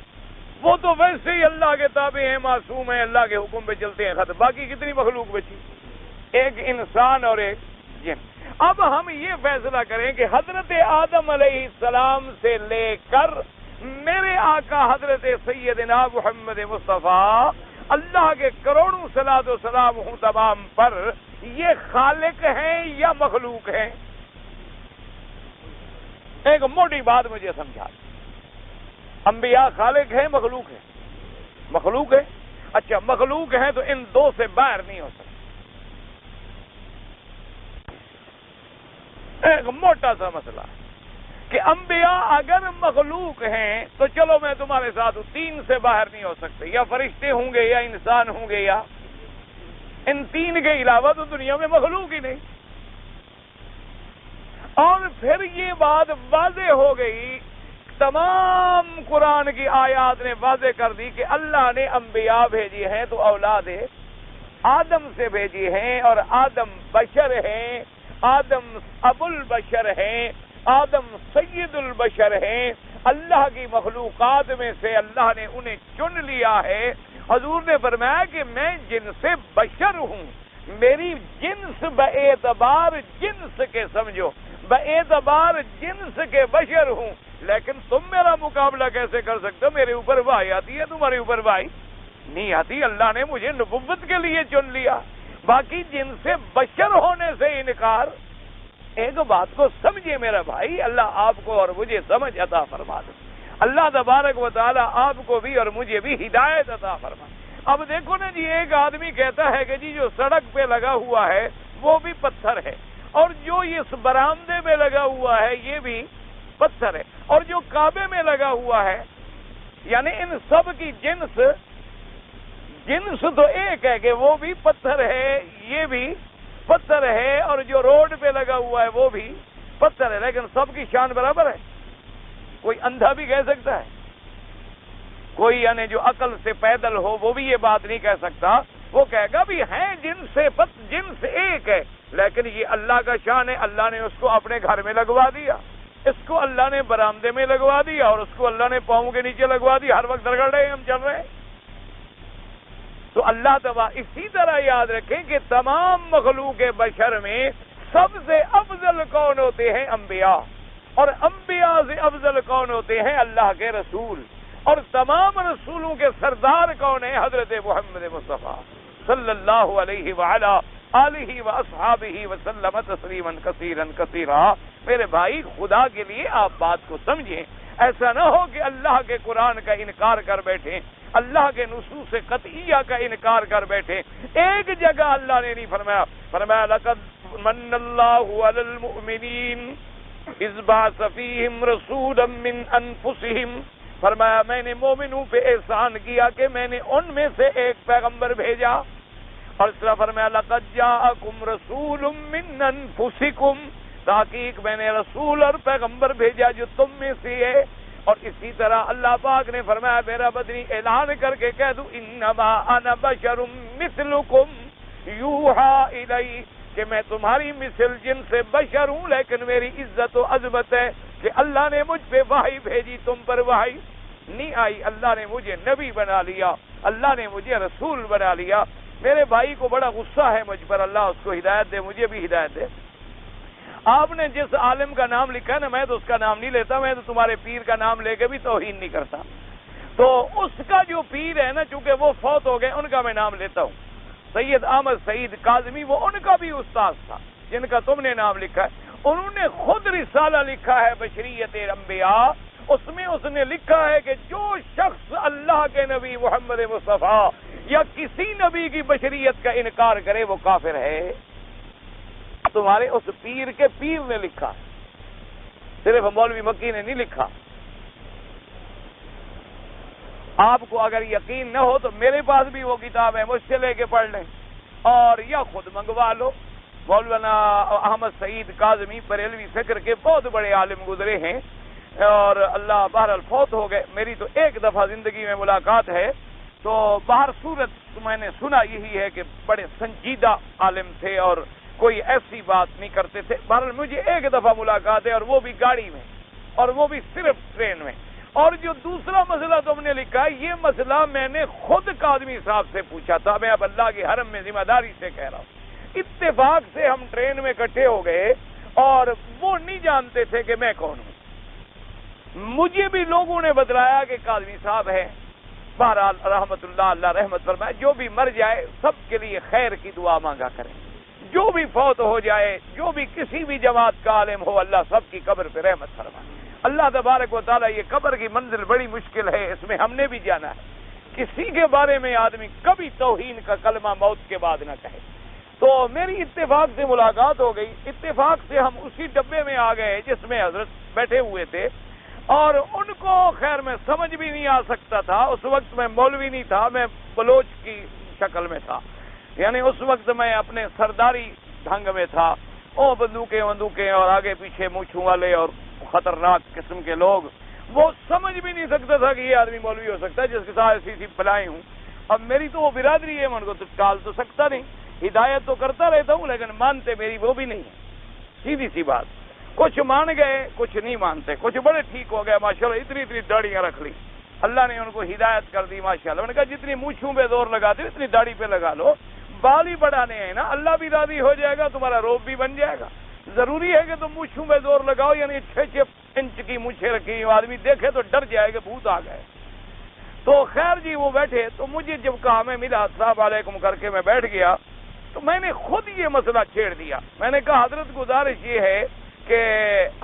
وہ تو ویسے ہی اللہ کے تابع ہیں، معصوم ہیں، اللہ کے حکم پہ چلتے ہیں، ختم۔ باقی کتنی مخلوق بچی؟ ایک انسان اور ایک جن۔ اب ہم یہ فیصلہ کریں کہ حضرت آدم علیہ السلام سے لے کر میرے آقا حضرت سیدنا محمد مصطفیٰ اللہ کے کروڑوں صلاۃ و سلام ہوں تمام پر، یہ خالق ہیں یا مخلوق ہیں؟ ایک موٹی بات مجھے سمجھا، انبیاء خالق ہیں، مخلوق ہیں؟ مخلوق ہے۔ اچھا مخلوق ہیں تو ان دو سے باہر نہیں ہو سکتا۔ ایک موٹا سا مسئلہ کہ انبیاء اگر مخلوق ہیں تو چلو میں تمہارے ساتھ ہوں، تین سے باہر نہیں ہو سکتے، یا فرشتے ہوں گے یا انسان ہوں گے، یا ان تین کے علاوہ تو دنیا میں مخلوق ہی نہیں۔ اور پھر یہ بات واضح ہو گئی، تمام قرآن کی آیات نے واضح کر دی کہ اللہ نے انبیاء بھیجی ہیں تو اولاد آدم سے بھیجی ہیں، اور آدم بشر ہیں، آدم ابو البشر ہیں، آدم سید البشر ہیں، اللہ کی مخلوقات میں سے اللہ نے انہیں چن لیا ہے۔ حضور نے فرمایا کہ میں جن سے بشر ہوں، میری جنس باعتبار جنس کے سمجھو، باعتبار جنس کے بشر ہوں، لیکن تم میرا مقابلہ کیسے کر سکتے ہو؟ میرے اوپر وحی آتی ہے، تمہارے اوپر وحی نہیں آتی۔ اللہ نے مجھے نبوت کے لیے چن لیا، باقی جن سے بشر ہونے سے انکار۔ ایک بات کو سمجھے میرا بھائی، اللہ آپ کو اور مجھے سمجھ عطا فرما دے۔ اللہ تبارک و تعالی آپ کو بھی اور مجھے بھی ہدایت عطا فرما۔ اب دیکھو نا جی، ایک آدمی کہتا ہے کہ جی جو سڑک پہ لگا ہوا ہے وہ بھی پتھر ہے، اور جو اس برآمدے میں لگا ہوا ہے یہ بھی پتھر ہے، اور جو کعبے میں لگا ہوا ہے، یعنی ان سب کی جنس تو ایک ہے کہ وہ بھی پتھر ہے، یہ بھی پتھر ہے، اور جو روڈ پہ لگا ہوا ہے وہ بھی پتھر ہے، لیکن سب کی شان برابر ہے۔ کوئی اندھا بھی کہہ سکتا ہے، کوئی یعنی جو عقل سے پیدل ہو وہ بھی یہ بات نہیں کہہ سکتا، وہ کہے گا بھی ہیں جنس ایک ہے، لیکن یہ اللہ کا شان ہے، اللہ نے اس کو اپنے گھر میں لگوا دیا، اس کو اللہ نے برآمدے میں لگوا دیا، اور اس کو اللہ نے پاؤں کے نیچے لگوا دیا، ہر وقت رگڑ رہے ہیں ہم، چل رہے ہیں۔ تو اللہ تعالیٰ اسی طرح یاد رکھیں کہ تمام مخلوق بشر میں سب سے افضل کون ہوتے ہیں؟ انبیاء، اور انبیاء سے افضل کون ہوتے ہیں؟ اللہ کے رسول، اور تمام رسولوں کے سردار کون ہیں؟ حضرت محمد مصطفیٰ صلی اللہ علیہ وعلا آلہ واصحابہ وسلم تسلیما کثیرا کثیرا۔ میرے بھائی، خدا کے لیے آپ بات کو سمجھیں، ایسا نہ ہو کہ اللہ کے قرآن کا انکار کر بیٹھیں، اللہ کے نصوص قطعیہ کا انکار کر بیٹھیں۔ ایک جگہ اللہ نے نہیں فرمایا لقد من اللہ علی المؤمنین اذ بعث فیہم رسولا من انفسہم، فرمایا میں نے مومنوں پہ احسان کیا کہ میں نے ان میں سے ایک پیغمبر بھیجا، اور اس طرح فرمایا لقد جاءکم رسول من انفسکم، تحقیق میں نے رسول اور پیغمبر بھیجا جو تم میں سے ہے۔ اور اسی طرح اللہ پاک نے فرمایا میرا بدنی اعلان کر کے کہہ دوں انما انا بشر مثلکم یوحى الی، کہ میں تمہاری مثل جن سے بشر ہوں، لیکن میری عزت و عظمت ہے کہ اللہ نے مجھ پہ وحی بھیجی، تم پر وحی نہیں آئی۔ اللہ نے مجھے نبی بنا لیا، اللہ نے مجھے رسول بنا لیا۔ میرے بھائی کو بڑا غصہ ہے مجھ پر، اللہ اس کو ہدایت دے، مجھے بھی ہدایت دے۔ آپ نے جس عالم کا نام لکھا ہے نا، میں تو اس کا نام نہیں لیتا، میں تو تمہارے پیر کا نام لے کے بھی توہین نہیں کرتا۔ تو اس کا جو پیر ہے نا، چونکہ وہ فوت ہو گئے، ان کا میں نام لیتا ہوں۔ سید احمد سعید کاظمی، وہ ان کا بھی استاد تھا جن کا تم نے نام لکھا ہے۔ انہوں نے خود رسالہ لکھا ہے بشریت انبیاء، اس میں اس نے لکھا ہے کہ جو شخص اللہ کے نبی محمد مصطفیٰ یا کسی نبی کی بشریت کا انکار کرے وہ کافر ہے۔ تمہارے اس پیر کے پیر نے لکھا، صرف مولوی مکی نے نہیں لکھا۔ آپ کو اگر یقین نہ ہو تو میرے پاس بھی وہ کتاب ہے، مجھ سے لے کے پڑھ لیں، اور یا خود منگوا لو۔ مولانا احمد سعید کاظمی بریلوی فکر کے بہت بڑے عالم گزرے ہیں، اور اللہ بہرحال فوت ہو گئے۔ میری تو ایک دفعہ زندگی میں ملاقات ہے، تو باہر صورت میں نے سنا یہی ہے کہ بڑے سنجیدہ عالم تھے اور کوئی ایسی بات نہیں کرتے تھے۔ بہرحال مجھے ایک دفعہ ملاقات ہے، اور وہ بھی گاڑی میں، اور وہ بھی صرف ٹرین میں۔ اور جو دوسرا مسئلہ تم نے لکھا ہے، یہ مسئلہ میں نے خود کاظمی صاحب سے پوچھا تھا، میں اب اللہ کے حرم میں ذمہ داری سے کہہ رہا ہوں۔ اتفاق سے ہم ٹرین میں اکٹھے ہو گئے، اور وہ نہیں جانتے تھے کہ میں کون ہوں۔ مجھے بھی لوگوں نے بتلایا کہ کاظمی صاحب ہے۔ بہرحال رحمت اللہ رحمت فرمائے، جو بھی مر جائے سب کے لیے خیر کی دعا مانگا کریں، جو بھی فوت ہو جائے، جو بھی کسی بھی جماعت کا عالم ہو، اللہ سب کی قبر پہ رحمت فرمائے۔ اللہ تبارک و تعالیٰ، یہ قبر کی منزل بڑی مشکل ہے، اس میں ہم نے بھی جانا ہے۔ کسی کے بارے میں آدمی کبھی توہین کا کلمہ موت کے بعد نہ کہے۔ تو میری اتفاق سے ملاقات ہو گئی، اتفاق سے ہم اسی ڈبے میں آ گئے جس میں حضرت بیٹھے ہوئے تھے، اور ان کو خیر میں سمجھ بھی نہیں آ سکتا تھا۔ اس وقت میں مولوی نہیں تھا، میں بلوچ کی شکل میں تھا، یعنی اس وقت میں اپنے سرداری ڈھنگ میں تھا۔ او بندوقیں اور آگے پیچھے مونچھوں والے اور خطرناک قسم کے لوگ، وہ سمجھ بھی نہیں سکتا تھا کہ یہ آدمی مولوی ہو سکتا ہے جس کے ساتھ ایسی سی بلائیں ہوں۔ اب میری تو وہ برادری ہے، میں ان کو تو ٹال تو سکتا نہیں، ہدایت تو کرتا رہتا ہوں، لیکن مانتے میری وہ بھی نہیں ہے، سیدھی سی بات۔ کچھ مان گئے، کچھ نہیں مانتے، کچھ بڑے ٹھیک ہو گئے ماشاءاللہ، اتنی داڑیاں رکھ لی، اللہ نے ان کو ہدایت کر دی ماشاءاللہ۔ میں نے کہا جتنی مونچھوں پہ زور لگاتے ہو اتنی داڑھی پہ لگا لو، بال ہی بڑھانے ہیں نا، اللہ بھی راضی ہو جائے گا، تمہارا روب بھی بن جائے گا۔ ضروری ہے کہ تم مونچھوں میں زور لگاؤ، یعنی 6 انچ کی مونچھیں رکھی، آدمی دیکھے تو ڈر جائے کہ بھوت آ گئے۔ تو خیر جی وہ بیٹھے، تو مجھے جب کہا میں ملا السلام علیکم کر کے میں بیٹھ گیا، تو میں نے خود یہ مسئلہ چھیڑ دیا۔ میں نے کہا حضرت گزارش یہ ہے کہ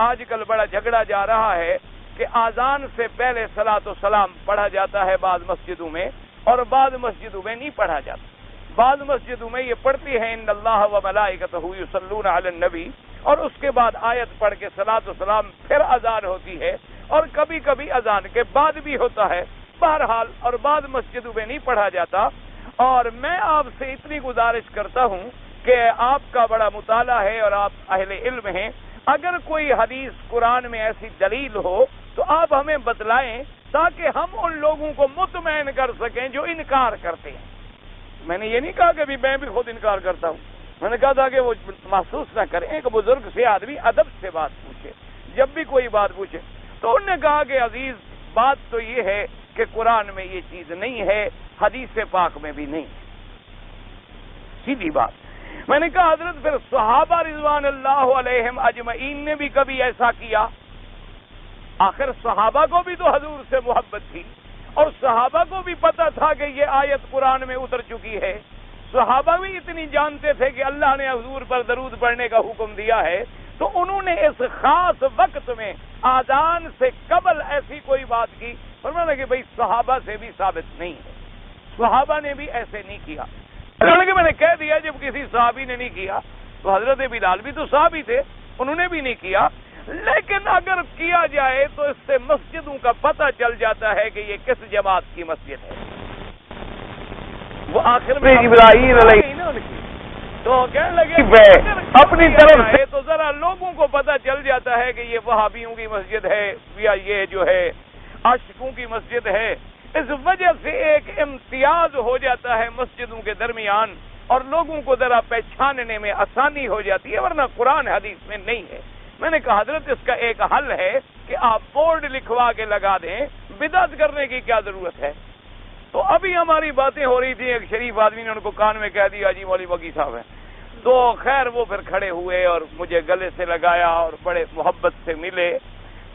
آج کل بڑا جھگڑا جا رہا ہے کہ اذان سے پہلے صلاۃ و سلام پڑھا جاتا ہے بعض مسجدوں میں، اور بعض مسجدوں میں نہیں پڑھا جاتا۔ بعض مسجدوں میں یہ پڑھتی ہیں ان اللہ و ملائکتہ یصلون علی النبی، اور اس کے بعد آیت پڑھ کے صلاۃ و سلام پھر اذان ہوتی ہے، اور کبھی کبھی اذان کے بعد بھی ہوتا ہے۔ بہرحال اور بعض مسجدوں میں نہیں پڑھا جاتا۔ اور میں آپ سے اتنی گزارش کرتا ہوں کہ آپ کا بڑا مطالعہ ہے اور آپ اہل علم ہیں، اگر کوئی حدیث قرآن میں ایسی دلیل ہو تو آپ ہمیں بتلائیں تاکہ ہم ان لوگوں کو مطمئن کر سکیں جو انکار کرتے ہیں۔ میں نے یہ نہیں کہا کہ میں بھی خود انکار کرتا ہوں، میں نے کہا تھا کہ وہ محسوس نہ کریں، ایک بزرگ سے آدمی ادب سے بات پوچھے، جب بھی کوئی بات پوچھے۔ تو انہوں نے کہا کہ عزیز بات تو یہ ہے کہ قرآن میں یہ چیز نہیں ہے، حدیث پاک میں بھی نہیں، سیدھی بات۔ میں نے کہا حضرت پھر صحابہ رضوان اللہ علیہم اجمعین نے بھی کبھی ایسا کیا؟ آخر صحابہ کو بھی تو حضور سے محبت تھی، اور صحابہ کو بھی پتا تھا کہ یہ آیت قرآن میں اتر چکی ہے۔ صحابہ بھی اتنی جانتے تھے کہ اللہ نے حضور پر درود پڑھنے کا حکم دیا ہے، تو انہوں نے اس خاص وقت میں آذان سے قبل ایسی کوئی بات کی؟ فرمایا کہ بھئی صحابہ سے بھی ثابت نہیں ہے، صحابہ نے بھی ایسے نہیں کیا۔ کہ میں نے کہہ دیا جب کسی صحابی نے نہیں کیا تو حضرت بلال بھی تو صحابی تھے، انہوں نے بھی نہیں کیا۔ لیکن اگر کیا جائے تو اس سے مسجدوں کا پتہ چل جاتا ہے کہ یہ کس جماعت کی مسجد ہے۔ وہ آخر میں ابراہیم علیہ تو کہنے لگے اپنی طرف سے تو ذرا لوگوں کو پتہ چل جاتا ہے کہ یہ وہابیوں کی مسجد ہے یا یہ جو ہے عاشقوں کی مسجد ہے۔ اس وجہ سے ایک امتیاز ہو جاتا ہے مسجدوں کے درمیان، اور لوگوں کو ذرا پہچاننے میں آسانی ہو جاتی ہے، ورنہ قرآن حدیث میں نہیں ہے۔ میں نے کہا حضرت اس کا ایک حل ہے کہ آپ بورڈ لکھوا کے لگا دیں، بدعت کرنے کی کیا ضرورت ہے؟ تو ابھی ہماری باتیں ہو رہی تھی، ایک شریف آدمی نے ان کو کان میں کہہ دیا جی مولوی بگی صاحب ہیں۔ تو خیر وہ پھر کھڑے ہوئے اور مجھے گلے سے لگایا اور بڑے محبت سے ملے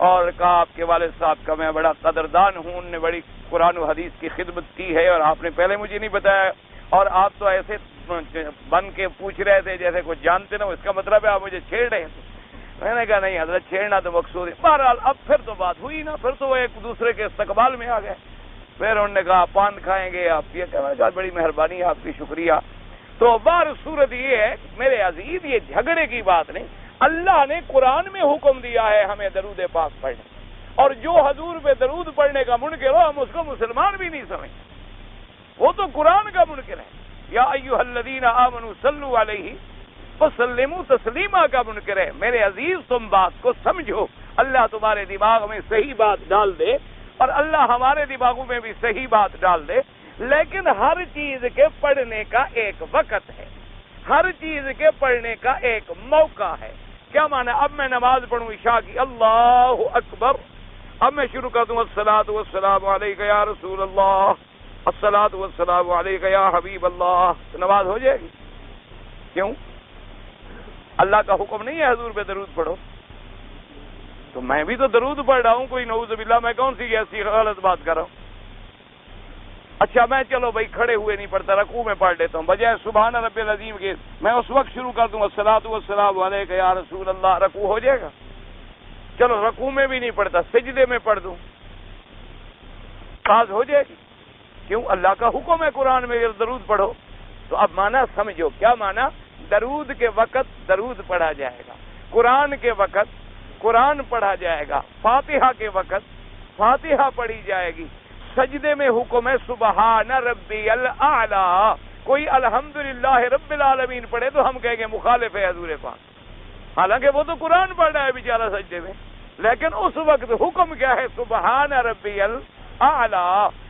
اور کہا آپ کے والد صاحب کا میں بڑا قدردان ہوں، انہوں نے بڑی قرآن و حدیث کی خدمت کی ہے اور آپ نے پہلے مجھے نہیں بتایا، اور آپ تو ایسے بن کے پوچھ رہے تھے جیسے کچھ جانتے نہ ہو، اس کا مطلب ہے آپ مجھے چھیڑ رہے تھے۔ میں نے کہا نہیں حضرت چھیڑنا تو مقصود ہے۔ بہرحال اب پھر تو بات ہوئی نا، پھر تو وہ ایک دوسرے کے استقبال میں آ گئے۔ پھر انہوں نے کہا پان کھائیں گے آپ کی، کہا بڑی مہربانی آپ کی، شکریہ۔ تو بار صورت یہ ہے میرے عزیز، یہ جھگڑے کی بات نہیں، اللہ نے قرآن میں حکم دیا ہے ہمیں درود پاک پڑھنے، اور جو حضور پہ درود پڑھنے کا منکر ہو ہم اس کو مسلمان بھی نہیں سمجھتے، وہ تو قرآن کا منکر ہے۔ یا ایھا الذین آمنوا صلوا علیہ وسلموا تسلیما کا منکر ہے۔ میرے عزیز تم بات کو سمجھو، اللہ تمہارے دماغ میں صحیح بات ڈال دے اور اللہ ہمارے دماغوں میں بھی صحیح بات ڈال دے، لیکن ہر چیز کے پڑھنے کا ایک وقت ہے، ہر چیز کے پڑھنے کا ایک موقع ہے۔ کیا معنی؟ اب میں نماز پڑھوں عشاء کی، اللہ اکبر، اب میں شروع کر دوں الصلاۃ والسلام علیک یا رسول اللہ، الصلاۃ والسلام علیک یا حبیب اللہ، تو نماز ہو جائے گی؟ کیوں؟ اللہ کا حکم نہیں ہے حضور پہ درود پڑھو؟ تو میں بھی تو درود پڑھ رہا ہوں، کوئی نعوذ باللہ میں کون سی ایسی غلط بات کر رہا ہوں؟ اچھا میں چلو بھائی کھڑے ہوئے نہیں پڑھتا، رکوع میں پڑھ لیتا ہوں، بجائے سبحان رب العظیم کے میں اس وقت شروع کر دوں الصلاۃ والسلام علیک یا رسول اللہ، رکوع ہو جائے گا؟ چلو رکوع میں بھی نہیں پڑھتا، سجدے میں پڑھ دوں، نماز ہو جائے گی؟ کیوں؟ اللہ کا حکم ہے قرآن میں درود پڑھو۔ تو اب معنی سمجھو، کیا معنی؟ درود کے وقت درود پڑھا جائے گا، قرآن کے وقت قرآن پڑھا جائے گا، فاتحہ کے وقت فاتحہ پڑھی جائے گی، سجدے میں حکم ہے سبحان ربی الاعلی، کوئی الحمدللہ رب العالمین پڑھے تو ہم کہیں گے مخالف ہے حضور پاک، حالانکہ وہ تو قرآن پڑھ رہا ہے بیچارہ سجدے میں، لیکن اس وقت حکم کیا ہے؟ سبحان ربی الاعلی۔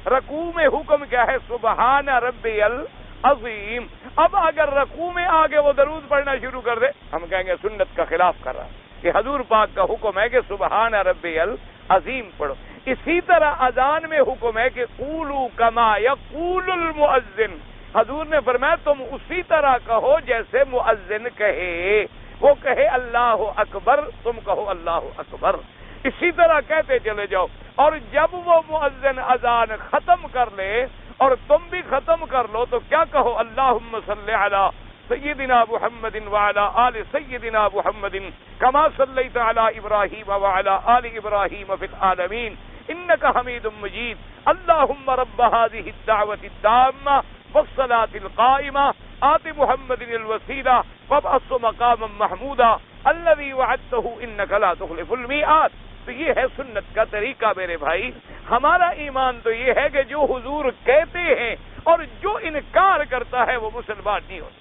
رکوع میں حکم کیا ہے؟ سبحان ربی العظیم۔ اب اگر رکوع میں آگے وہ درود پڑھنا شروع کر دے ہم کہیں گے سنت کا خلاف کر رہا ہے، کہ حضور پاک کا حکم ہے کہ سبحان ربی العظیم پڑھو۔ اسی طرح اذان میں حکم ہے کہ قولوا کما یقول المؤذن، حضور نے فرمایا تم اسی طرح کہو جیسے مؤذن کہے۔ وہ کہے اللہ اکبر، تم کہو اللہ اکبر، اسی طرح کہتے چلے جاؤ۔ اور جب وہ مؤذن اذان ختم کر لے اور تم بھی ختم کر لو تو کیا کہو؟ اللہم صلی علی سیدنا محمد وعلی آل سیدنا محمد کما صلیت علی ابراہیم وعلی آل ابراہیم فی العالمین انک حمید مجید، اللہم رب هذه الدعوة التامة والصلاة القائمة آت محمد الوسیلہ وابعثه مقاما محمودا الذی وعدته انک لا تخلف الميعاد۔ تو یہ ہے سنت کا طریقہ میرے بھائی۔ ہمارا ایمان تو یہ ہے کہ جو حضور کہتے ہیں اور جو انکار کرتا ہے وہ مسلمان نہیں ہوتا۔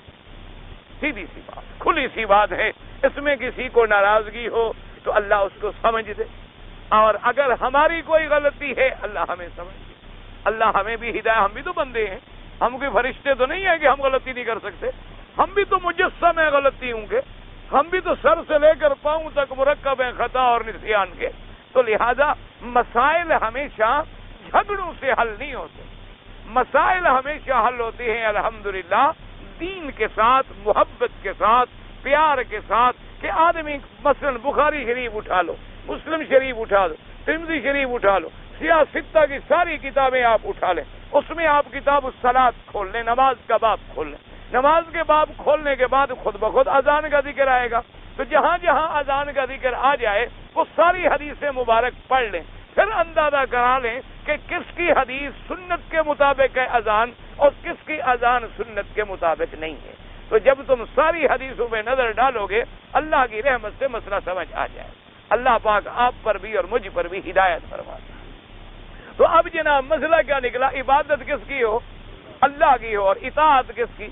سیدھی سی بات، کھلی سی بات ہے۔ اس میں کسی کو ناراضگی ہو تو اللہ اس کو سمجھ دے، اور اگر ہماری کوئی غلطی ہے اللہ ہمیں سمجھ دے، اللہ ہمیں بھی ہدایت۔ ہم بھی تو بندے ہیں، ہم کوئی فرشتے تو نہیں ہیں کہ ہم غلطی نہیں کر سکتے، ہم بھی تو مجسم ہیں غلطیوں کے، ہم بھی تو سر سے لے کر پاؤں تک مرکب ہیں خطا اور نسیان کے۔ تو لہذا مسائل ہمیشہ جھگڑوں سے حل نہیں ہوتے، مسائل ہمیشہ حل ہوتے ہیں الحمدللہ دین کے ساتھ، محبت کے ساتھ، پیار کے ساتھ۔ کہ آدمی مثلا بخاری شریف اٹھا لو، مسلم شریف اٹھا لو، ترمذی شریف اٹھا لو، سیاہ ستہ کی ساری کتابیں آپ اٹھا لیں، اس میں آپ کتاب الصلاۃ کھول لیں، نماز کا باب کھول لیں، نماز کے باب کھولنے کے بعد خود بخود اذان کا ذکر آئے گا۔ تو جہاں جہاں اذان کا ذکر آ جائے وہ ساری حدیثیں مبارک پڑھ لیں، پھر اندازہ کرا لیں کہ کس کی حدیث سنت کے مطابق ہے اذان اور کس کی اذان سنت کے مطابق نہیں ہے۔ تو جب تم ساری حدیثوں میں نظر ڈالو گے اللہ کی رحمت سے مسئلہ سمجھ آ جائے۔ اللہ پاک آپ پر بھی اور مجھ پر بھی ہدایت فرمائے۔ تو اب جناب مسئلہ کیا نکلا؟ عبادت کس کی ہو؟ اللہ کی ہو، اور اطاعت کس کی؟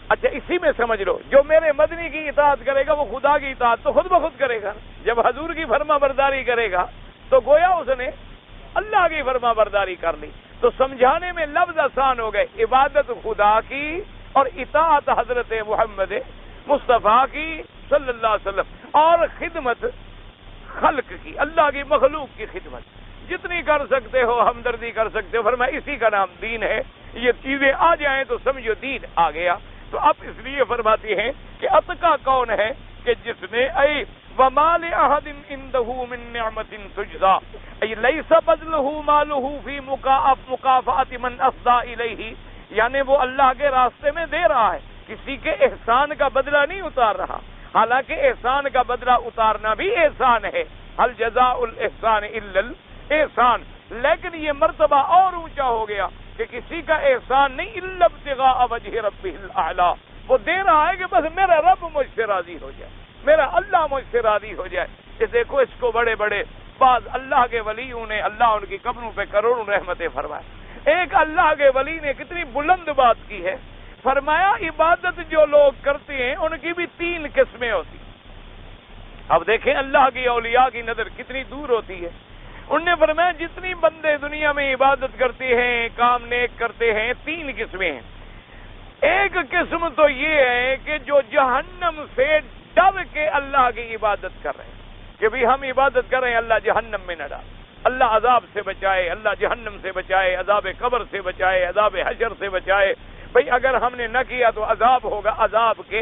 اچھا اسی میں سمجھ لو، جو میرے مدنی کی اطاعت کرے گا وہ خدا کی اطاعت تو خود بخود کرے گا۔ جب حضور کی فرما برداری کرے گا تو گویا اس نے اللہ کی فرما برداری کر لی۔ تو سمجھانے میں لفظ آسان ہو گئے، عبادت خدا کی اور اطاعت حضرت محمد مصطفیٰ کی صلی اللہ علیہ وسلم، اور خدمت خلق کی، اللہ کی مخلوق کی خدمت جتنی کر سکتے ہو، ہمدردی کر سکتے ہو۔ فرمایا اسی کا نام دین ہے۔ یہ چیزیں آ جائیں تو سمجھو دین آ گیا۔ تو اب اس لیے فرماتی ہیں کہ اتقا کون ہے کہ جس نے اے وما لأحد عنده من نعمة تجزى اے ليس بدله ماله في مكافأة من افضى اليه، یعنی وہ اللہ کے راستے میں دے رہا ہے، کسی کے احسان کا بدلہ نہیں اتار رہا، حالانکہ احسان کا بدلہ اتارنا بھی احسان ہے، هل جزاء الاحسان الا الاحسان، لیکن یہ مرتبہ اور اونچا ہو گیا کہ کسی کا احسان نہیں الا ابتغاء وجه ربه الاعلى، وہ دے رہا ہے کہ بس میرا رب مجھ سے راضی ہو جائے، میرا اللہ مجھ سے راضی ہو جائے۔ کہ دیکھو اس کو بڑے بڑے بعض اللہ کے ولیوں نے، اللہ ان کی قبروں پہ کروڑوں رحمتیں فرمائے۔ ایک اللہ کے ولی نے کتنی بلند بات کی ہے، فرمایا عبادت جو لوگ کرتے ہیں ان کی بھی 3 قسمیں ہوتی۔ اب دیکھیں اللہ کی اولیاء کی نظر کتنی دور ہوتی ہے۔ انہوں نے فرمایا جتنی بندے دنیا میں عبادت کرتے ہیں، کام نیک کرتے ہیں، 3 قسمیں ہیں۔ ایک قسم تو یہ ہے کہ جو جہنم سے ڈر کے اللہ کی عبادت کر رہے ہیں کہ بھی ہم عبادت کر رہے ہیں اللہ جہنم میں نہ ڈال، اللہ عذاب سے بچائے، اللہ جہنم سے بچائے، عذاب قبر سے بچائے، عذاب حشر سے بچائے، بھئی اگر ہم نے نہ کیا تو عذاب ہوگا، عذاب کے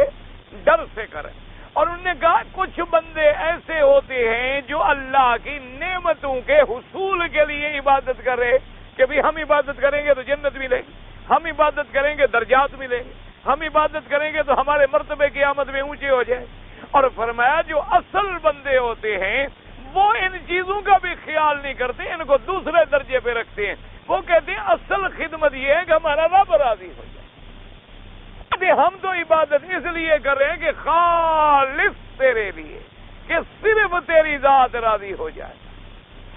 ڈر سے کریں۔ اور انہوں نے کہا کچھ بندے ایسے ہوتے ہیں جو اللہ کی نعمتوں کے حصول کے لیے عبادت کر رہے کہ بھی ہم عبادت کریں گے تو جنت ملے گی، ہم عبادت کریں گے درجات ملیں گے، ہم عبادت کریں گے تو ہمارے مرتبے قیامت میں اونچے ہو جائیں۔ اور فرمایا جو اصل بندے ہوتے ہیں وہ ان چیزوں کا بھی خیال نہیں کرتے، ان کو دوسرے درجے پہ رکھتے ہیں۔ وہ کہتے ہیں اصل خدمت یہ ہے کہ ہمارا رب راضی ہو جائے، ہم تو عبادت اس لیے کر رہے ہیں کہ خالص تیرے لیے، کہ صرف تیری ذات راضی ہو جائے،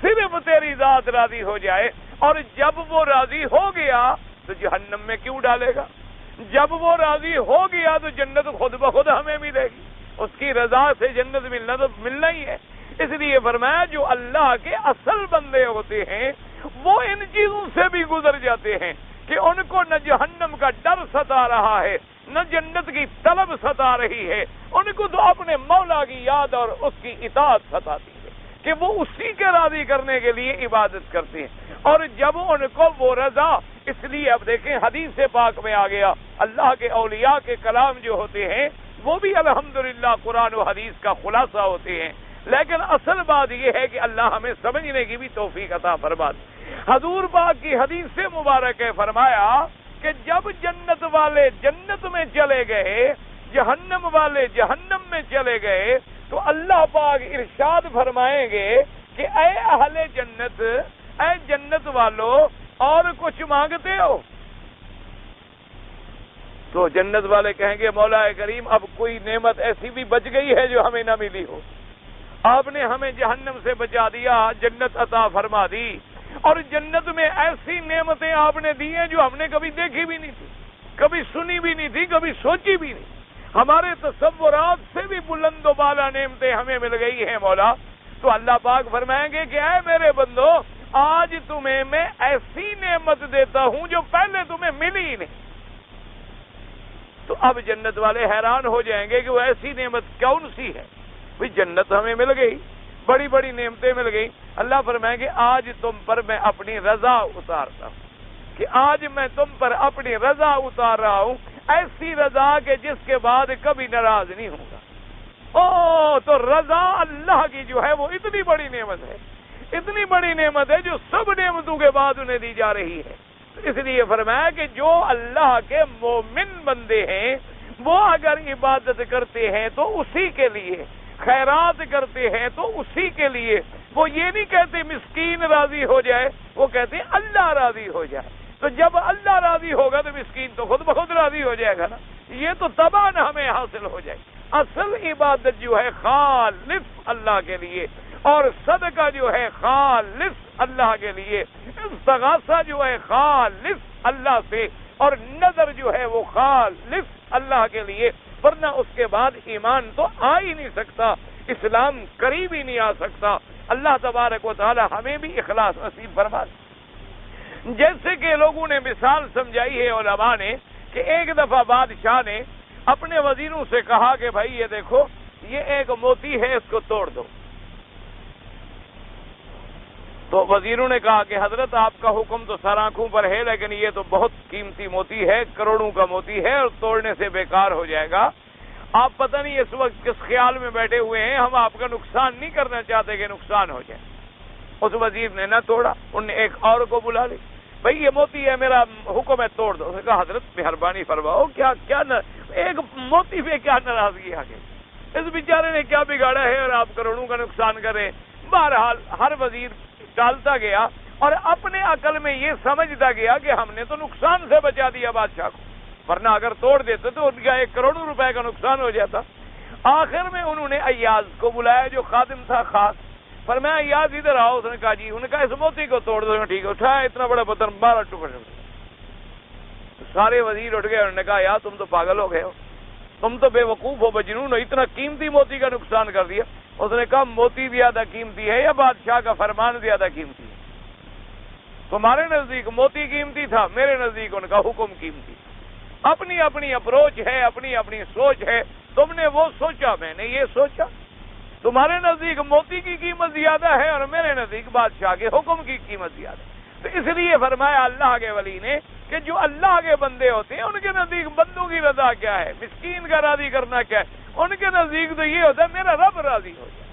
صرف تیری ذات راضی ہو جائے۔ اور جب وہ راضی ہو گیا تو جہنم میں کیوں ڈالے گا؟ جب وہ راضی ہو گیا تو جنت خود بخود ہمیں ملے گی، اس کی رضا سے جنت ملنا تو ملنا ہی ہے۔ اس لیے فرمایا جو اللہ کے اصل بندے ہوتے ہیں وہ ان چیزوں سے بھی گزر جاتے ہیں کہ ان کو نہ جہنم کا ڈر ستا رہا ہے نہ جنت کی طلب ستا رہی ہے، ان کو تو اپنے مولا کی یاد اور اس کی اطاعت ستاتی ہے کہ وہ اسی کے راضی کرنے کے لیے عبادت کرتے ہیں۔ اور جب ان کو وہ رضا، اس لیے اب دیکھیں حدیث پاک میں آ گیا اللہ کے اولیاء کے کلام جو ہوتے ہیں وہ بھی الحمدللہ قرآن و حدیث کا خلاصہ ہوتے ہیں، لیکن اصل بات یہ ہے کہ اللہ ہمیں سمجھنے کی بھی توفیق عطا فرما دے۔ حضور پاک کی حدیث سے مبارک ہے، فرمایا کہ جب جنت والے جنت میں چلے گئے، جہنم والے جہنم میں چلے گئے، تو اللہ پاک ارشاد فرمائیں گے کہ اے اہل جنت، اے جنت والو، اور کچھ مانگتے ہو؟ تو جنت والے کہیں گے مولا کریم اب کوئی نعمت ایسی بھی بچ گئی ہے جو ہمیں نہ ملی ہو، آپ نے ہمیں جہنم سے بچا دیا، جنت عطا فرما دی، اور جنت میں ایسی نعمتیں آپ نے دی ہیں جو ہم نے کبھی دیکھی بھی نہیں تھی، کبھی سنی بھی نہیں تھی، کبھی سوچی بھی نہیں، ہمارے تصورات سے بھی بلند و بالا نعمتیں ہمیں مل گئی ہیں مولا۔ تو اللہ پاک فرمائیں گے کہ اے میرے بندو، آج تمہیں میں ایسی نعمت دیتا ہوں جو پہلے تمہیں ملی ہی نہیں۔ تو اب جنت والے حیران ہو جائیں گے کہ وہ ایسی نعمت کون سی ہے؟ بھئی جنت ہمیں مل گئی، بڑی بڑی نعمتیں مل گئی۔ اللہ فرمائیں گے آج تم پر میں اپنی رضا اتارتا ہوں، کہ آج میں تم پر اپنی رضا اتار رہا ہوں، ایسی رضا کہ جس کے بعد کبھی ناراض نہیں ہوگا۔ تو رضا اللہ کی جو ہے وہ اتنی بڑی نعمت ہے، اتنی بڑی نعمت ہے جو سب نعمتوں کے بعد انہیں دی جا رہی ہے۔ اس لیے فرمایا کہ جو اللہ کے مومن بندے ہیں وہ اگر عبادت کرتے ہیں تو اسی کے لیے، خیرات کرتے ہیں تو اسی کے لیے، وہ یہ نہیں کہتے مسکین راضی ہو جائے، وہ کہتے ہیں اللہ راضی ہو جائے۔ تو جب اللہ راضی ہوگا تو مسکین تو خود بخود راضی ہو جائے گا نا، یہ تو تباہ ہمیں حاصل ہو جائے۔ اصل عبادت جو ہے خالص اللہ کے لیے، اور صدقہ جو ہے خالص اللہ کے لیے، استغاثہ جو ہے خالص اللہ سے، اور نظر جو ہے وہ خالص اللہ کے لیے، ورنہ اس کے بعد ایمان تو آ ہی نہیں سکتا، اسلام قریب ہی نہیں آ سکتا۔ اللہ تبارک و تعالی ہمیں بھی اخلاص نصیب فرما دے۔ جیسے کہ لوگوں نے مثال سمجھائی ہے علماء نے کہ ایک دفعہ بادشاہ نے اپنے وزیروں سے کہا کہ بھائی یہ دیکھو یہ ایک موتی ہے، اس کو توڑ دو۔ تو وزیروں نے کہا کہ حضرت آپ کا حکم تو سر آنکھوں پر ہے، لیکن یہ تو بہت قیمتی موتی ہے، کروڑوں کا موتی ہے، اور توڑنے سے بیکار ہو جائے گا۔ آپ پتہ نہیں اس وقت کس خیال میں بیٹھے ہوئے ہیں، ہم آپ کا نقصان نہیں کرنا چاہتے کہ نقصان ہو جائے۔ اس وزیر نے نہ توڑا، انہوں نے ایک اور کو بلا لی، بھئی یہ موتی ہے، میرا حکم ہے توڑ دو۔ اس نے کہا حضرت مہربانی فرماؤ، کیا ایک موتی پہ کیا ناراضگی آ گئی، اس بیچارے نے کیا بگاڑا ہے اور آپ کروڑوں کا نقصان کریں۔ بہرحال ہر وزیر ٹالتا گیا اور اپنے عقل میں یہ سمجھتا گیا کہ ہم نے تو نقصان سے بچا دیا بادشاہ کو، ورنہ اگر توڑ دیتے تو ان کا 1 کروڑ روپے کا نقصان ہو جاتا۔ آخر میں انہوں نے ایاز کو بلایا جو خادم تھا خاص، فرمایا ایاز ادھر آؤ۔ اس نے کہا جی، انہوں نے کہا اس موتی کو توڑ دو۔ ٹھیک ہے، اٹھایا اتنا بڑا پتھر 12 ٹکڑے۔ سارے وزیر اٹھ گئے، انہوں نے کہا یار تم تو پاگل ہو گئے ہو، تم تو بے وقوف ہو، مجنون ہو، اتنا قیمتی موتی کا نقصان کر دیا۔ اس نے کہا موتی زیادہ قیمتی ہے یا بادشاہ کا فرمان زیادہ قیمتی ہے؟ تمہارے نزدیک موتی قیمتی تھا، میرے نزدیک ان کا حکم قیمتی۔ اپنی اپنی اپروچ ہے، اپنی اپنی سوچ ہے، تم نے وہ سوچا، میں نے یہ سوچا۔ تمہارے نزدیک موتی کی قیمت زیادہ ہے اور میرے نزدیک بادشاہ کے حکم کی قیمت زیادہ ہے۔ تو اس لیے فرمایا اللہ کے ولی نے کہ جو اللہ کے بندے ہوتے ہیں ان کے نزدیک بندوں کی رضا کیا ہے، مسکین کا راضی کرنا کیا ہے، ان کے نزدیک تو یہ ہوتا ہے میرا رب راضی ہو جائے،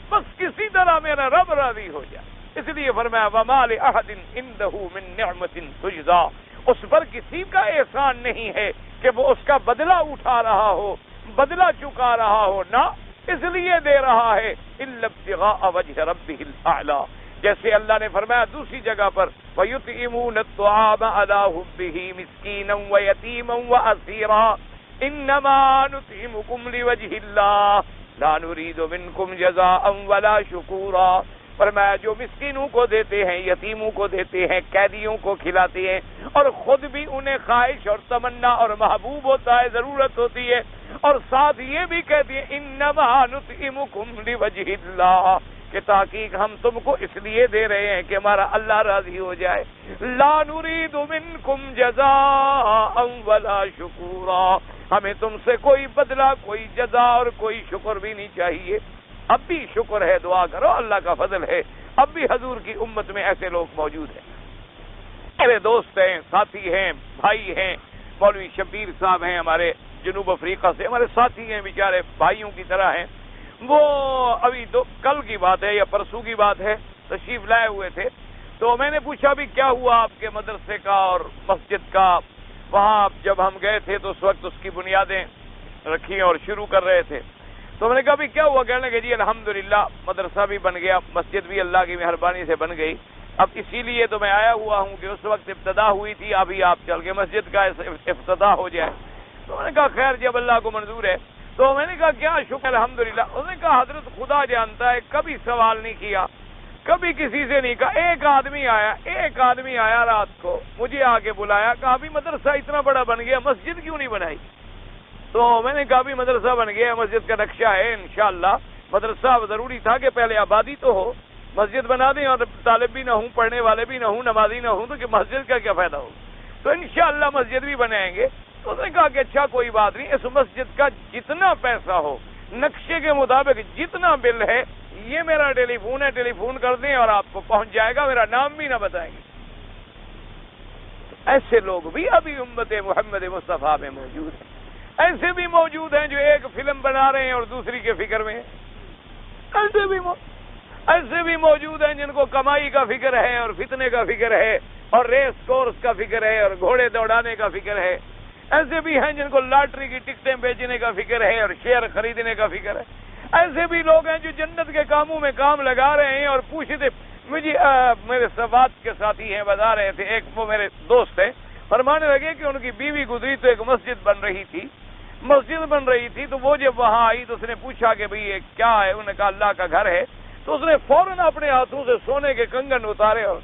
بس کسی طرح میرا رب راضی ہو جائے۔ اس لیے فرمایا وَمَا لِأَحَدٍ عِندَهُ مِن نِعْمَةٍ تُجْزَىٰ، اس پر کسی کا احسان نہیں ہے کہ وہ اس کا بدلہ اٹھا رہا ہو، بدلہ چکا رہا ہو، نہ اس لیے دے رہا ہے إِلَّا ابْتِغَاءَ وَجْهِ رَبِّهِ الْأَعْلَىٰ، جیسے اللہ نے فرمایا دوسری جگہ پر وَيُطْعِمُونَ الطَّعَامَ عَلَىٰ حُبِّهِ مِسْكِينًا وَيَتِيمًا وَأَسِيرًا إِنَّمَا نُطْعِمُكُمْ لِوَجْهِ اللَّهِ لَا نُرِيدُ مِنكُمْ جَزَاءً وَلَا شُكُورًا۔ فرمایا جو مسکینوں کو دیتے ہیں، یتیموں کو دیتے ہیں، قیدیوں کو کھلاتے ہیں، اور خود بھی انہیں خواہش اور تمنا اور محبوب ہوتا ہے، ضرورت ہوتی ہے، اور ساتھ یہ بھی کہتے ہیں انما نطعمکم لوجہ اللہ، کہ تحقیق ہم تم کو اس لیے دے رہے ہیں کہ ہمارا اللہ راضی ہو جائے۔ لا نرید منکم جزاء ولا شکورا، ہمیں تم سے کوئی بدلہ، کوئی جزا اور کوئی شکر بھی نہیں چاہیے۔ اب بھی شکر ہے، دعا کرو، اللہ کا فضل ہے، اب بھی حضور کی امت میں ایسے لوگ موجود ہیں۔ میرے دوست ہیں، ساتھی ہیں، بھائی ہیں، مولوی شبیر صاحب ہیں ہمارے جنوب افریقہ سے، ہمارے ساتھی ہیں، بیچارے بھائیوں کی طرح ہیں، وہ ابھی تو کل کی بات ہے یا پرسوں کی بات ہے، تشریف لائے ہوئے تھے. تو میں نے پوچھا بھی کیا ہوا آپ کے مدرسے کا اور مسجد کا؟ وہاں جب ہم گئے تھے تو اس وقت اس کی بنیادیں رکھی اور شروع کر رہے تھے. تو میں نے کہا بھی کیا ہوا؟ کہنے لگے جی الحمدللہ مدرسہ بھی بن گیا، مسجد بھی اللہ کی مہربانی سے بن گئی. اب اسی لیے تو میں آیا ہوا ہوں کہ اس وقت ابتدا ہوئی تھی، ابھی آپ چل کے مسجد کا افتتاح ہو جائے. تو میں نے کہا خیر جب اللہ کو منظور ہے. تو میں نے کہا کیا شکر الحمدللہ. انہوں نے کہا حضرت خدا جانتا ہے کبھی سوال نہیں کیا، کبھی کسی سے نہیں کہا. ایک آدمی آیا رات کو مجھے آ کے بلایا، کہا بھی مدرسہ اتنا بڑا بن گیا مسجد کیوں نہیں بنائی؟ تو میں نے کہا بھی مدرسہ بن گیا، مسجد کا نقشہ ہے انشاءاللہ. مدرسہ ضروری تھا کہ پہلے آبادی تو ہو، مسجد بنا دیں اور طالب بھی نہ ہوں، پڑھنے والے بھی نہ ہوں، نمازی نہ ہوں، تو کہ مسجد کا کیا فائدہ ہو؟ تو انشاءاللہ مسجد بھی بنائیں گے. تو انہوں نے کہا کہ اچھا کوئی بات نہیں، اس مسجد کا جتنا پیسہ ہو نقشے کے مطابق جتنا بل ہے، یہ میرا ٹیلی فون ہے، ٹیلی فون کر دیں اور آپ کو پہنچ جائے گا، میرا نام بھی نہ بتائیں گے. ایسے لوگ بھی ابھی امت محمد مصطفیٰ میں موجود ہیں. ایسے بھی موجود ہیں جو ایک فلم بنا رہے ہیں اور دوسری کے فکر میں ہیں. ایسے بھی موجود ہیں جن کو کمائی کا فکر ہے اور فتنے کا فکر ہے اور ریس کورس کا فکر ہے اور گھوڑے دوڑانے کا فکر ہے. ایسے بھی ہیں جن کو لاٹری کی ٹکٹیں بیچنے کا فکر ہے اور شیئر خریدنے کا فکر ہے. ایسے بھی لوگ ہیں جو جنت کے کاموں میں کام لگا رہے ہیں اور پوچھتے مجھے میرے سوات کے ساتھی ہیں بتا رہے تھے، ایک وہ میرے دوست ہیں، فرمانے لگے کہ ان کی بیوی گزری تو ایک مسجد بن رہی تھی تو وہ جب وہاں آئی تو اس نے پوچھا کہ بھئی یہ کیا ہے؟ انہوں نے کہا اللہ کا گھر ہے. تو اس نے فوراً اپنے ہاتھوں سے سونے کے کنگن اتارے اور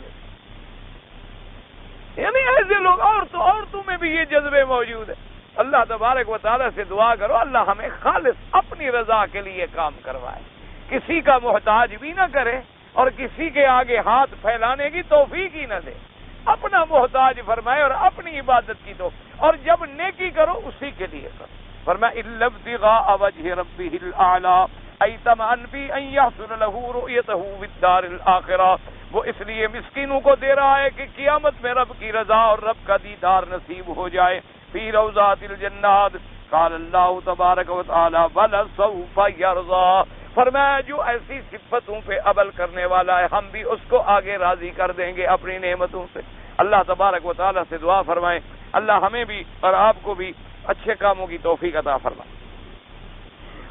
یعنی ایسے لوگ عورتوں میں بھی یہ جذبے موجود ہیں. اللہ تبارک و تعالیٰ سے دعا کرو اللہ ہمیں خالص اپنی رضا کے لیے کام کروائے، کسی کا محتاج بھی نہ کرے اور کسی کے آگے ہاتھ پھیلانے کی توفیق ہی نہ دے. اپنا محتاج فرمائے اور اپنی عبادت کی اور جب نیکی کرو اسی کے لیے کرو. فرمایا الا ابتغاء وجه ربه الاعلى ایتمعا فی ان یحصل له رؤیته فی الدار الاخرہ. وہ اس لیے مسکینوں کو دے رہا ہے کہ قیامت میں رب کی رضا اور رب کا دیدار نصیب ہو جائے. فی روضات الجنات قال اللہ تبارک و تعالی ولسوف یرضی. فرمایا جو ایسی صفتوں پہ عمل کرنے والا ہے ہم بھی اس کو آگے راضی کر دیں گے اپنی نعمتوں سے. اللہ تبارک و تعالی سے دعا فرمائیں اللہ ہمیں بھی اور آپ کو بھی اچھے کاموں کی توفیق عطا فرمائے.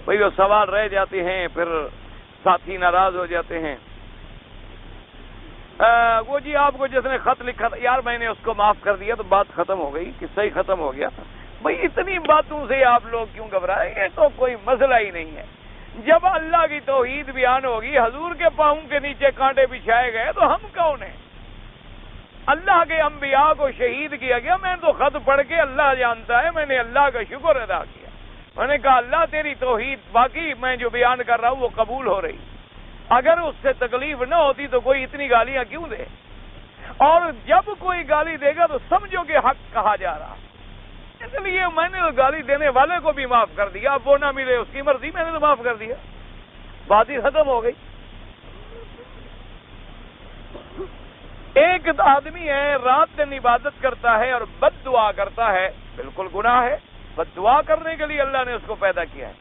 بھئی وہ سوال رہ جاتے ہیں، پھر ساتھی ناراض ہو جاتے ہیں. وہ جی آپ کو جس نے خط لکھا تھا یار میں نے اس کو معاف کر دیا تو بات ختم ہو گئی، قصہ ہی ختم ہو گیا. بھئی اتنی باتوں سے آپ لوگ کیوں گھبرائیں؟ یہ تو کوئی مسئلہ ہی نہیں ہے. جب اللہ کی توحید بیان ہوگی، حضور کے پاؤں کے نیچے کانٹے بچھائے گئے تو ہم کون ہیں؟ اللہ کے انبیاء کو شہید کیا گیا. میں تو خط پڑھ کے اللہ جانتا ہے میں نے اللہ کا شکر ادا کیا. میں نے کہا اللہ تیری توحید باقی میں جو بیان کر رہا ہوں وہ قبول ہو رہی، اگر اس سے تکلیف نہ ہوتی تو کوئی اتنی گالیاں کیوں دے؟ اور جب کوئی گالی دے گا تو سمجھو کہ حق کہا جا رہا. اس لیے میں نے گالی دینے والے کو بھی معاف کر دیا، اب وہ نہ ملے اس کی مرضی، میں نے تو معاف کر دیا، بات ہی ختم ہو گئی. ایک آدمی ہے رات دن عبادت کرتا ہے اور بد دعا کرتا ہے، بالکل گناہ ہے. بد دعا کرنے کے لیے اللہ نے اس کو پیدا کیا ہے،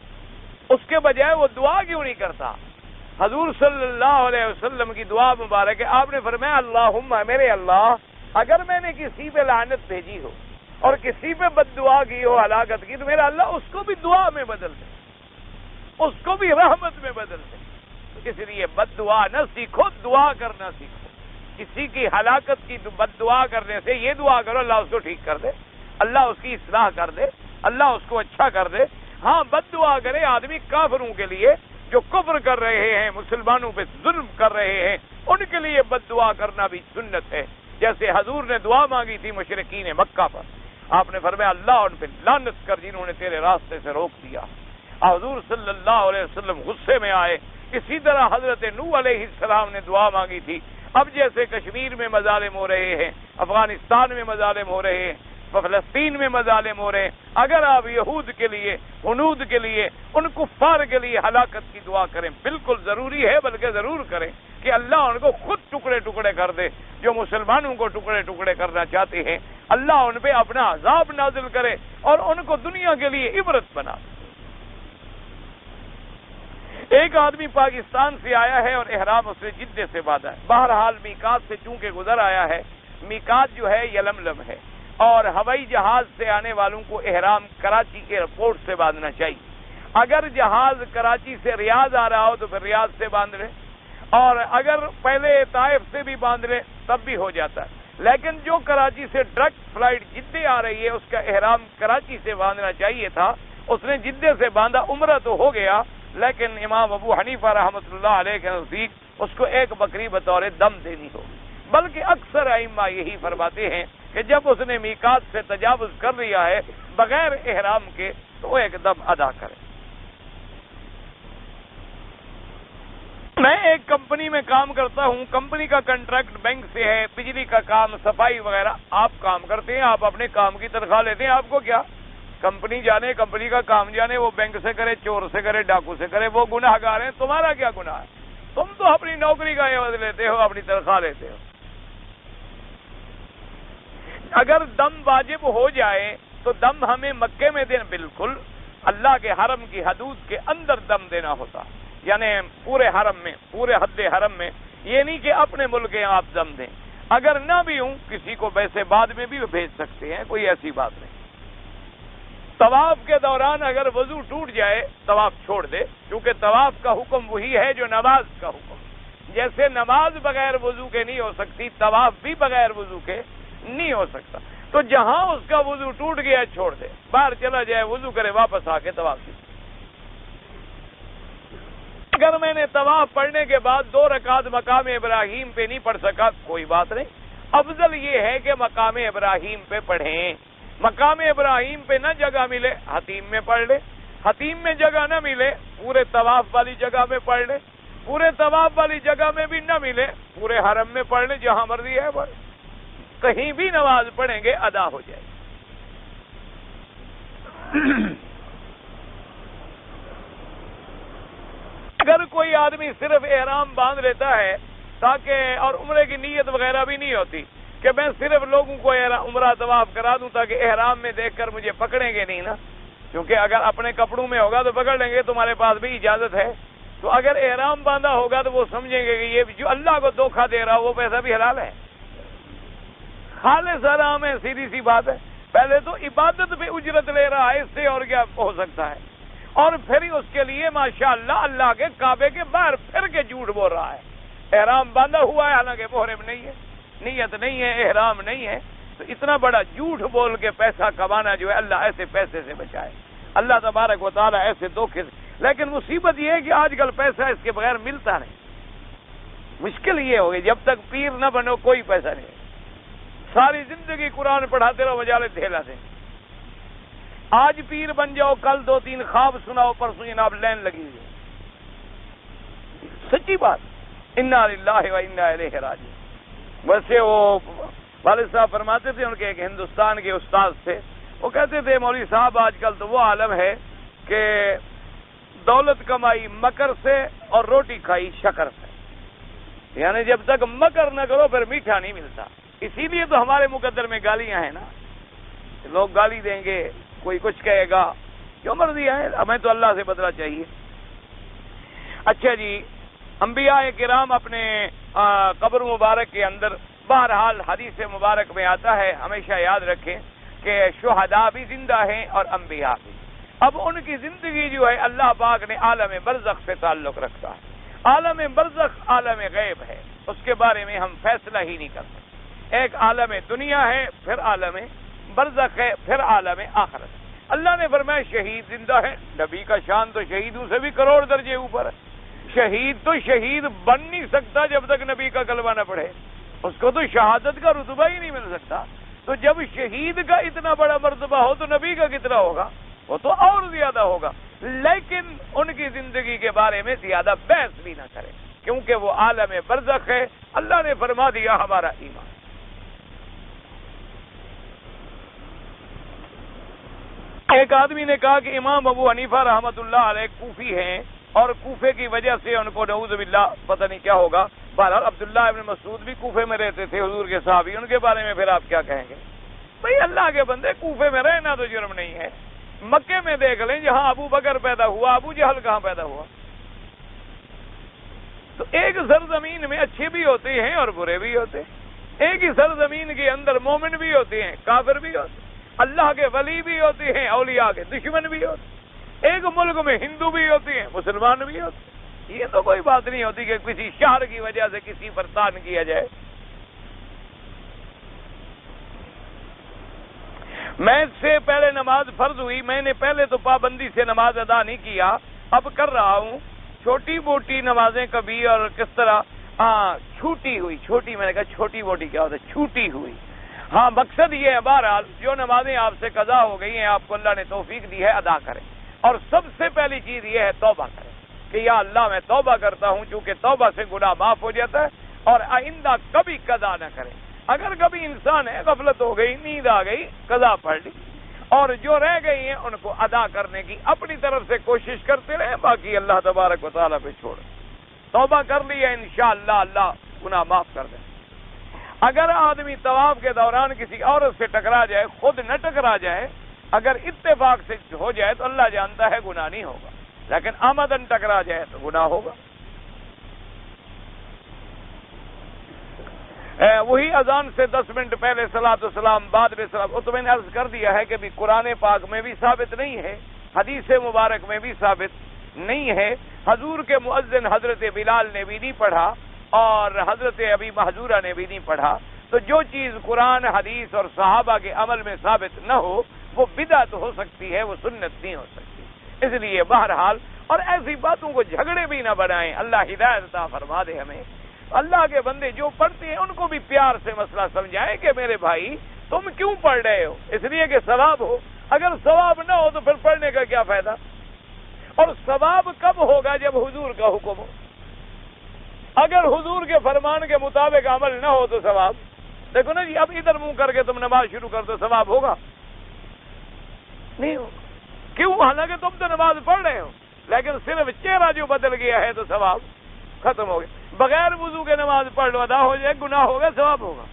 اس کے بجائے وہ دعا کیوں نہیں کرتا؟ حضور صلی اللہ علیہ وسلم کی دعا مبارک ہے، آپ نے فرمایا اللہم میرے اللہ اگر میں نے کسی پہ لعنت بھیجی ہو اور کسی پہ بد دعا کی ہو، ہلاکت کی، تو میرا اللہ اس کو بھی دعا میں بدل دے، اس کو بھی رحمت میں بدل دے. اس لیے بد دعا نہ سیکھو، دعا کرنا سیکھو. کسی کی ہلاکت کی بد دعا کرنے سے یہ دعا کرو اللہ اس کو ٹھیک کر دے، اللہ اس کی اصلاح کر دے، اللہ اس کو اچھا کر دے. ہاں بد دعا کرے آدمی کافروں کے لیے جو کفر کر رہے ہیں، مسلمانوں پہ ظلم کر رہے ہیں، ان کے لیے بد دعا کرنا بھی سنت ہے. جیسے حضور نے دعا مانگی تھی مشرکین مکہ پر، آپ نے فرمایا اللہ ان پہ لعنت کر جنہوں نے تیرے راستے سے روک دیا. حضور صلی اللہ علیہ وسلم غصے میں آئے. اسی طرح حضرت نوح علیہ السلام نے دعا مانگی تھی. اب جیسے کشمیر میں مظالم ہو رہے ہیں، افغانستان میں مظالم ہو رہے ہیں، فلسطین میں مظالم ہو رہے ہیں، اگر آپ یہود کے لیے، ہنود کے لیے، ان کفار کے لیے ہلاکت کی دعا کریں، بالکل ضروری ہے، بلکہ ضرور کریں کہ اللہ ان کو خود ٹکڑے ٹکڑے کر دے۔ جو مسلمانوں کو ٹکڑے ٹکڑے کرنا چاہتے ہیں، اللہ ان پہ اپنا عذاب نازل کرے اور ان کو دنیا کے لیے عبرت بنا دے۔ ایک آدمی پاکستان سے آیا ہے اور احرام اس نے جدے سے باندھا ہے، بہرحال میقات سے چونکہ گزر آیا ہے، میقات جو ہے یلملم ہے، اور ہوائی جہاز سے آنے والوں کو احرام کراچی کے ایئرپورٹ سے باندھنا چاہیے۔ اگر جہاز کراچی سے ریاض آ رہا ہو تو پھر ریاض سے باندھ لے، اور اگر پہلے طائف سے بھی باندھ لے تب بھی ہو جاتا ہے، لیکن جو کراچی سے ڈائریکٹ فلائٹ جدے آ رہی ہے اس کا احرام کراچی سے باندھنا چاہیے تھا، اس نے جدے سے باندھا، عمرہ تو ہو گیا، لیکن امام ابو حنیفہ رحمۃ اللہ علیہ کے نزدیک اس کو ایک بکری بطور دم دینی ہوگی۔ بلکہ اکثر ائمہ یہی فرماتے ہیں کہ جب اس نے میقات سے تجاوز کر لیا ہے بغیر احرام کے تو وہ ایک دم ادا کرے۔ میں ایک کمپنی میں کام کرتا ہوں، کمپنی کا کنٹریکٹ بینک سے ہے، بجلی کا کام، صفائی وغیرہ آپ کام کرتے ہیں، آپ اپنے کام کی تنخواہ لیتے ہیں، آپ کو کیا؟ کمپنی جانے، کمپنی کا کام جانے، وہ بینک سے کرے، چور سے کرے، ڈاکو سے کرے، وہ گناہ گار ہیں، تمہارا کیا گناہ ہے؟ تم تو اپنی نوکری کا عوض لیتے ہو، اپنی تنخواہ لیتے ہو۔ اگر دم واجب ہو جائے تو دم ہمیں مکے میں دینا، بالکل اللہ کے حرم کی حدود کے اندر دم دینا ہوتا، یعنی پورے حرم میں، پورے حد حرم میں، یہ نہیں کہ اپنے ملک میں آپ دم دیں۔ اگر نہ بھی ہوں کسی کو ویسے بعد میں بھی بھیج سکتے ہیں، کوئی ایسی بات نہیں۔ طواف کے دوران اگر وضو ٹوٹ جائے طواف چھوڑ دے، کیونکہ طواف کا حکم وہی ہے جو نماز کا حکم، جیسے نماز بغیر وضو کے نہیں ہو سکتی، طواف بھی بغیر وضو کے نہیں ہو سکتا۔ تو جہاں اس کا وضو ٹوٹ گیا چھوڑ دے، باہر چلا جائے، وضو کرے، واپس آ کے طواف کی۔ اگر میں نے طواف پڑھنے کے بعد 2 رکعت مقام ابراہیم پہ نہیں پڑھ سکا، کوئی بات نہیں، افضل یہ ہے کہ مقام ابراہیم پہ پڑھیں۔ مقام ابراہیم پہ نہ جگہ ملے حتیم میں پڑھ لے، حتیم میں جگہ نہ ملے پورے طواف والی جگہ میں پڑھ لے، پورے طواف والی جگہ میں بھی نہ ملے پورے حرم میں پڑھ لے، جہاں مرضی ہے پڑھ، کہیں بھی نماز پڑھیں گے ادا ہو جائے۔ اگر کوئی آدمی صرف احرام باندھ لیتا ہے تاکہ، اور عمرے کی نیت وغیرہ بھی نہیں ہوتی کہ میں صرف لوگوں کو عمرہ طواف کرا دوں تاکہ احرام میں دیکھ کر مجھے پکڑیں گے نہیں نا، کیونکہ اگر اپنے کپڑوں میں ہوگا تو پکڑ لیں گے، تمہارے پاس بھی اجازت ہے۔ تو اگر احرام باندھا ہوگا تو وہ سمجھیں گے کہ یہ جو اللہ کو دھوکہ دے رہا وہ پیسہ بھی حلال ہے، خالص حرام ہے، سیدھی سی بات ہے۔ پہلے تو عبادت پہ اجرت لے رہا ہے، اس سے اور کیا ہو سکتا ہے؟ اور پھر اس کے لیے ماشاءاللہ اللہ کے کعبے کے باہر پھر کے جھوٹ بول رہا ہے، احرام باندھا ہوا ہے حالانکہ محرم نہیں ہے، نیت نہیں ہے، احرام نہیں ہے۔ تو اتنا بڑا جھوٹ بول کے پیسہ کمانا جو ہے، اللہ ایسے پیسے سے بچائے، اللہ تبارک و تعالیٰ ایسے دھوکے سے۔ لیکن مصیبت یہ ہے کہ آج کل پیسہ اس کے بغیر ملتا نہیں، مشکل یہ ہوگی، جب تک پیر نہ بنو کوئی پیسہ نہیں، ساری زندگی قرآن پڑھاتے رہو بجالے دھیلا سے، آج پیر بن جاؤ، کل 2-3 خواب سناؤ، پرسوں جناب لین لگی ہوئی، سچی بات۔ انا للہ و انا الیہ راجعون۔ ویسے وہ والد صاحب فرماتے تھے، ان کے ایک ہندوستان کے استاد تھے، وہ کہتے تھے مولوی صاحب آج کل تو وہ عالم ہے کہ دولت کمائی مکر سے اور روٹی کھائی شکر سے، یعنی جب تک مکر نہ کرو پھر میٹھا نہیں ملتا۔ اسی لیے تو ہمارے مقدر میں گالیاں ہیں نا، لوگ گالی دیں گے، کوئی کچھ کہے گا، جو مرضی ہے، ہمیں تو اللہ سے بدلہ چاہیے۔ اچھا جی، انبیاء کرام اپنے قبر مبارک کے اندر، بہرحال حدیث مبارک میں آتا ہے، ہمیشہ یاد رکھیں کہ شہداء بھی زندہ ہیں اور انبیاء بھی۔ اب ان کی زندگی جو ہے اللہ پاک نے عالم برزخ سے تعلق رکھتا ہے۔ عالم برزخ عالم غیب ہے، اس کے بارے میں ہم فیصلہ ہی نہیں کر سکتے۔ ایک عالم دنیا ہے، پھر عالم برزخ ہے، پھر عالم آخرت۔ اللہ نے فرمایا شہید زندہ ہے، نبی کا شان تو شہیدوں سے بھی کروڑ درجے اوپر ہے۔ شہید تو شہید بن نہیں سکتا جب تک نبی کا کلمہ نہ پڑھے، اس کو تو شہادت کا رتبہ ہی نہیں مل سکتا۔ تو جب شہید کا اتنا بڑا مرتبہ ہو تو نبی کا کتنا ہوگا؟ وہ تو اور زیادہ ہوگا۔ لیکن ان کی زندگی کے بارے میں زیادہ بحث بھی نہ کرے، کیونکہ وہ عالم برزخ ہے۔ اللہ نے فرما دیا ہمارا ایمان۔ ایک آدمی نے کہا کہ امام ابو حنیفہ رحمۃ اللہ علیہ کوفی ہیں اور کوفے کی وجہ سے ان کو نعوذ باللہ پتہ نہیں کیا ہوگا. بہرحال عبداللہ ابن مسعود بھی کوفے میں رہتے تھے حضور کے صحابی, ان کے بارے میں پھر آپ کیا کہیں گے؟ بھئی اللہ کے بندے کوفے میں رہنا تو جرم نہیں ہے. مکے میں دیکھ لیں جہاں ابو بکر پیدا ہوا, ابو جہل کہاں پیدا ہوا؟ تو ایک سرزمین میں اچھے بھی ہوتے ہیں اور برے بھی ہوتے ہیں. ایک ہی سرزمین کے اندر مومن بھی ہوتے ہیں, کافر بھی ہوتے ہیں, اللہ کے ولی بھی ہوتے ہیں, اولیاء کے دشمن بھی ہوتے ہیں. ایک ملک میں ہندو بھی ہوتے ہیں, مسلمان بھی ہوتے ہیں. یہ تو کوئی بات نہیں ہوتی کہ کسی شہر کی وجہ سے کسی پر تان کیا جائے. میں سے پہلے نماز فرض ہوئی, میں نے پہلے تو پابندی سے نماز ادا نہیں کیا, اب کر رہا ہوں. چھوٹی موٹی نمازیں کبھی اور کس طرح؟ ہاں چھوٹی ہوئی. چھوٹی, میں نے کہا چھوٹی موٹی کیا ہوتا ہے؟ چھوٹی ہوئی. ہاں مقصد یہ ہے بہرحال جو نمازیں آپ سے قضا ہو گئی ہیں آپ کو اللہ نے توفیق دی ہے ادا کریں. اور سب سے پہلی چیز یہ ہے توبہ کریں کہ یا اللہ میں توبہ کرتا ہوں, چونکہ توبہ سے گناہ معاف ہو جاتا ہے, اور آئندہ کبھی قضا نہ کریں. اگر کبھی انسان ہے غفلت ہو گئی, نیند آ گئی, قضا پڑھ لی, اور جو رہ گئی ہیں ان کو ادا کرنے کی اپنی طرف سے کوشش کرتے رہیں, باقی اللہ تبارک و تعالیٰ پہ چھوڑ. توبہ کر لی ہے انشاءاللہ اللہ گناہ معاف کر دیں. اگر آدمی طواف کے دوران کسی عورت سے ٹکرا جائے, خود نہ ٹکرا جائے, اگر اتفاق سے ہو جائے تو اللہ جانتا ہے گناہ نہیں ہوگا, لیکن آمدن ٹکرا جائے تو گناہ ہوگا. وہی اذان سے 10 منٹ پہلے صلاۃ والسلام, بعد میں سلام. تو میں نے عرض کر دیا ہے کہ بھی قرآن پاک میں بھی ثابت نہیں ہے, حدیث مبارک میں بھی ثابت نہیں ہے. حضور کے مؤذن حضرت بلال نے بھی نہیں پڑھا اور حضرت ابی محذورہ نے بھی نہیں پڑھا. تو جو چیز قرآن, حدیث اور صحابہ کے عمل میں ثابت نہ ہو وہ بدعت ہو سکتی ہے, وہ سنت نہیں ہو سکتی. اس لیے بہرحال, اور ایسی باتوں کو جھگڑے بھی نہ بنائیں. اللہ ہدایت عطا فرما دے ہمیں. اللہ کے بندے جو پڑھتے ہیں ان کو بھی پیار سے مسئلہ سمجھائیں کہ میرے بھائی تم کیوں پڑھ رہے ہو؟ اس لیے کہ ثواب ہو. اگر ثواب نہ ہو تو پھر پڑھنے کا کیا فائدہ؟ اور ثواب کب ہوگا؟ جب حضور کا حکم ہو. اگر حضور کے فرمان کے مطابق عمل نہ ہو تو ثواب دیکھو نا جی. اب ادھر منہ کر کے تم نماز شروع کر دو, ثواب ہوگا؟ نہیں ہوگا. کیوں؟ حالانکہ تم تو نماز پڑھ رہے ہو, لیکن صرف چہرہ جو بدل گیا ہے تو ثواب ختم ہو گیا. بغیر وضو کے نماز پڑھ لو, ادا ہو جائے, گناہ ہوگا, ثواب ہوگا.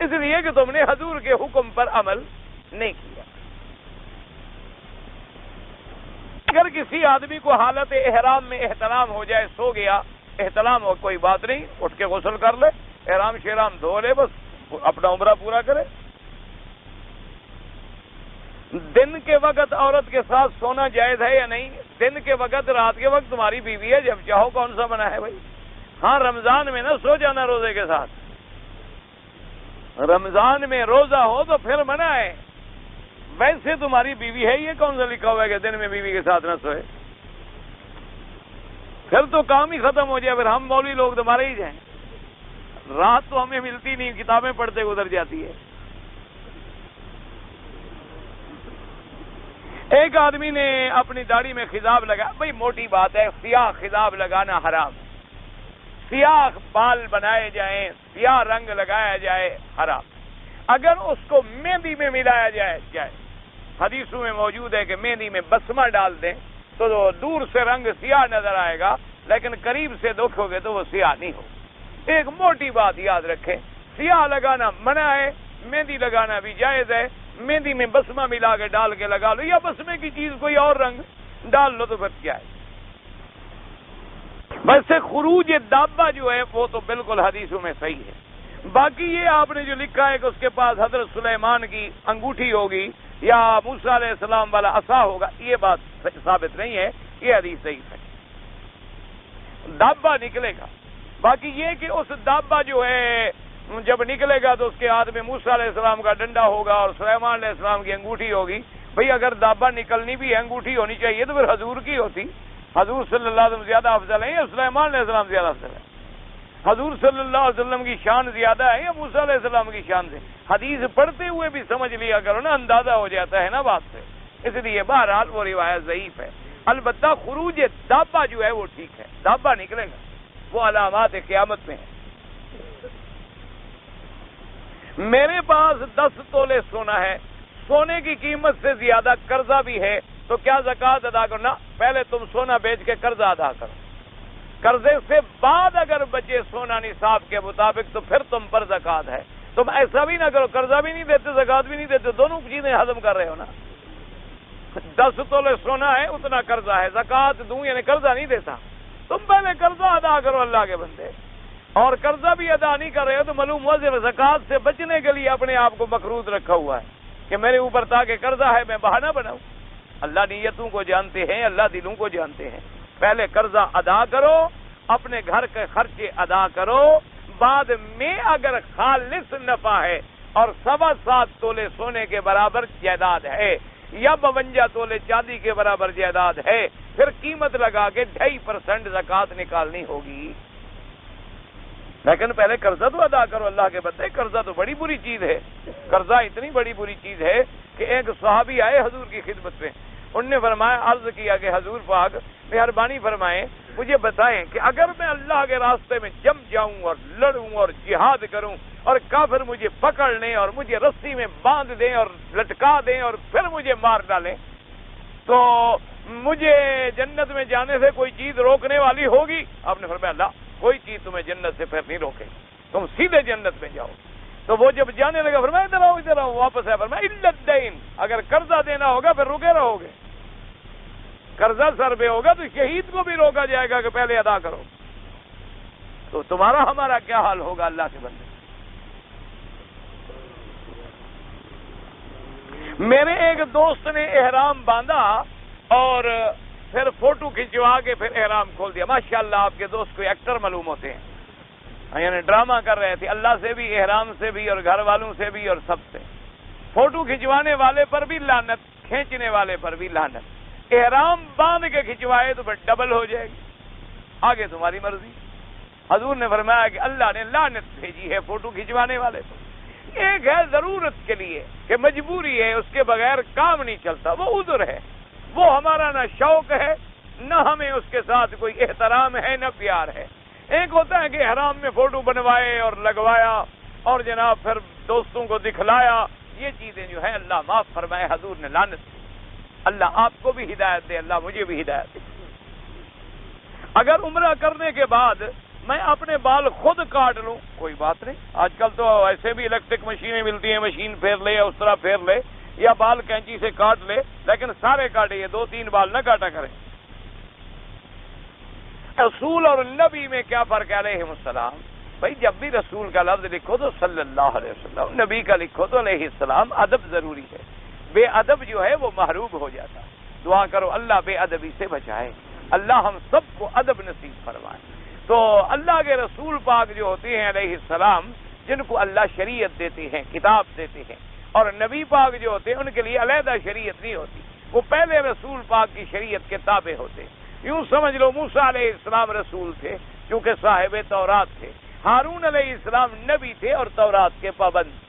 اس لیے کہ تم نے حضور کے حکم پر عمل نہیں کیا. اگر کسی آدمی کو حالت احرام میں احتلام ہو جائے, سو گیا, احتلام ہو, کوئی بات نہیں, اٹھ کے غسل کر لے, احرام شیرام دھو لے, بس اپنا عمرہ پورا کرے. دن کے وقت عورت کے ساتھ سونا جائز ہے یا نہیں؟ دن کے وقت, رات کے وقت تمہاری بیوی ہے, جب چاہو. کون سا منع ہے بھائی؟ ہاں رمضان میں نہ سو جانا روزے کے ساتھ. رمضان میں روزہ ہو تو پھر منع ہے. ویسے تمہاری بیوی ہے, یہ کون سا لکھا ہوا ہے کہ دن میں بیوی کے ساتھ نہ سوئے؟ پھر تو کام ہی ختم ہو جائے. پھر ہم مولوی لوگ تمہارے ہی جائیں. رات تو ہمیں ملتی نہیں, کتابیں پڑھتے گزر جاتی ہے. ایک آدمی نے اپنی داڑھی میں خضاب لگا. بھائی موٹی بات ہے, سیاہ خضاب لگانا حرام. سیاہ بال بنائے جائیں, سیاہ رنگ لگایا جائے, حرام. اگر اس کو مہندی میں ملایا جائے, حدیثوں میں موجود ہے کہ مہندی میں بسمہ ڈال دیں تو دور سے رنگ سیاہ نظر آئے گا, لیکن قریب سے دیکھو گے تو وہ سیاہ نہیں ہوگا. ایک موٹی بات یاد رکھیں, سیاہ لگانا منع ہے, مہندی لگانا بھی جائز ہے. مہندی میں بسمہ ملا کے ڈال کے لگا لو, یا بسمے کی چیز کوئی اور رنگ ڈال لو تو پھر کیا ہے. ویسے خروج دابہ جو ہے وہ تو بالکل حدیثوں میں صحیح ہے. باقی یہ آپ نے جو لکھا ہے کہ اس کے پاس حضرت سلیمان کی انگوٹھی ہوگی یا موسیٰ علیہ السلام والا عصا ہوگا, یہ بات ثابت نہیں ہے. یہ حدیث صحیح ہے, دابہ نکلے گا. باقی یہ کہ اس دابہ جو ہے جب نکلے گا تو اس کے ہاتھ میں موسیٰ علیہ السلام کا ڈنڈا ہوگا اور سلیمان علیہ السلام کی انگوٹھی ہوگی. بھئی اگر دابہ نکلنی بھی ہے, انگوٹھی ہونی چاہیے تو پھر حضور کی ہوتی. حضور صلی اللہ علیہ وسلم زیادہ افضل ہیں یا سلیمان علیہ السلام زیادہ افضل ہے؟ حضور صلی اللہ علیہ وسلم کی شان زیادہ ہے یا موسیٰ علیہ السلام کی شان سے؟ حدیث پڑھتے ہوئے بھی سمجھ لیا کرو نا, اندازہ ہو جاتا ہے نا بات سے. اس لیے بہرحال وہ روایت ضعیف ہے. البتہ خروج دابہ جو ہے وہ ٹھیک ہے, دابہ نکلے گا, وہ علامات قیامت میں ہے. میرے پاس 10 تولے سونا ہے, سونے کی قیمت سے زیادہ قرضہ بھی ہے تو کیا زکوٰۃ ادا کرنا؟ پہلے تم سونا بیچ کے قرضہ ادا کرو، قرضے سے بعد اگر بچے سونا نصاب کے مطابق تو پھر تم پر زکوٰۃ ہے۔ تم ایسا بھی نہ کرو، قرضہ بھی نہیں دیتے زکوٰۃ بھی نہیں دیتے، دونوں چیزیں ہضم کر رہے ہو نا۔ 10 تولے سونا ہے اتنا قرضہ ہے، زکوٰۃ دوں یعنی قرضہ نہیں دیتا۔ تم پہلے قرضہ ادا کرو اللہ کے بندے، اور قرضہ بھی ادا نہیں کر رہے ہو تو معلوم ہوا زکوٰۃ سے بچنے کے لیے اپنے آپ کو مقروض رکھا ہوا ہے کہ میرے اوپر تاکہ قرضہ ہے میں بہانہ بناؤں۔ اللہ نیتوں کو جانتے ہیں، اللہ دلوں کو جانتے ہیں۔ پہلے قرضہ ادا کرو، اپنے گھر کے خرچے ادا کرو، بعد میں اگر خالص نفع ہے اور 7.25 تولے سونے کے برابر جائیداد ہے یا 52 تولے چاندی کے برابر جائیداد ہے، پھر قیمت لگا کے 2.5% زکوٰۃ نکالنی ہوگی۔ لیکن پہلے قرضہ تو ادا کرو اللہ کے بندے۔ قرضہ تو بڑی بری چیز ہے، قرضہ اتنی بڑی بری چیز ہے کہ ایک صحابی آئے حضور کی خدمت میں، انہوں نے فرمایا، عرض کیا کہ حضور پاک مہربانی فرمائیں مجھے بتائیں کہ اگر میں اللہ کے راستے میں جم جاؤں اور لڑوں اور جہاد کروں اور کافر مجھے پکڑ لیں اور مجھے رسی میں باندھ دیں اور لٹکا دیں اور پھر مجھے مار ڈالیں تو مجھے جنت میں جانے سے کوئی چیز روکنے والی ہوگی؟ آپ نے فرمایا اللہ کوئی چیز تمہیں جنت سے پھر نہیں روکے، تم سیدھے جنت میں جاؤ۔ تو وہ جب جانے لگا فرمایا ادھر آؤ واپس ہے، فرمایا الا الدین، اگر قرضہ دینا ہوگا پھر رکے رہو گے، قرضہ سر پہ ہوگا تو شہید کو بھی روکا جائے گا کہ پہلے ادا کرو۔ تو تمہارا ہمارا کیا حال ہوگا اللہ کے بندے؟ میرے ایک دوست نے احرام باندھا اور پھر فوٹو کھنچوا کے پھر احرام کھول دیا۔ ماشاءاللہ آپ کے دوست کوئی ایکٹر معلوم ہوتے ہیں، یعنی ڈرامہ کر رہے تھے، اللہ سے بھی، احرام سے بھی، اور گھر والوں سے بھی، اور سب سے۔ فوٹو کھنچوانے والے پر بھی لعنت، کھینچنے والے پر بھی لعنت۔ احرام باندھ کے کھنچوائے تو پھر ڈبل ہو جائے گی، آگے تمہاری مرضی۔ حضور نے فرمایا کہ اللہ نے لعنت بھیجی ہے فوٹو کھنچوانے والے پر۔ ایک ہے ضرورت کے لیے کہ مجبوری ہے، اس کے بغیر کام نہیں چلتا، وہ عذر ہے، وہ ہمارا نہ شوق ہے نہ ہمیں اس کے ساتھ کوئی احترام ہے نہ پیار ہے۔ ایک ہوتا ہے کہ احرام میں فوٹو بنوائے اور لگوایا اور جناب پھر دوستوں کو دکھلایا، یہ چیزیں جو ہیں اللہ معاف فرمائے، حضور نے لعنت دی۔ اللہ آپ کو بھی ہدایت دے، اللہ مجھے بھی ہدایت دے۔ اگر عمرہ کرنے کے بعد میں اپنے بال خود کاٹ لوں کوئی بات نہیں، آج کل تو ایسے بھی الیکٹرک مشینیں ملتی ہیں، مشین پھیر لے یا اس طرح پھیر لے یا بال کینچی سے کاٹ لے، لیکن سارے کاٹے، یہ 2-3 بال نہ کاٹا کریں۔ رسول اور نبی میں کیا فرق ہے علیہ السلام؟ بھائی جب بھی رسول کا لفظ لکھو تو صلی اللہ علیہ وسلم، نبی کا لکھو تو علیہ السلام، ادب ضروری ہے، بے ادب جو ہے وہ محروب ہو جاتا ہے۔ دعا کرو اللہ بے ادبی سے بچائے، اللہ ہم سب کو ادب نصیب فرمائے۔ تو اللہ کے رسول پاک جو ہوتے ہیں علیہ السلام، جن کو اللہ شریعت دیتے ہیں، کتاب دیتے ہیں، اور نبی پاک جو ہوتے ہیں ان کے لیے علیحدہ شریعت نہیں ہوتی، وہ پہلے رسول پاک کی شریعت کے تابع ہوتے۔ یوں سمجھ لو موسیٰ علیہ السلام رسول تھے کیونکہ صاحب تورات تھے، ہارون علیہ السلام نبی تھے اور تورات کے پابند تھے۔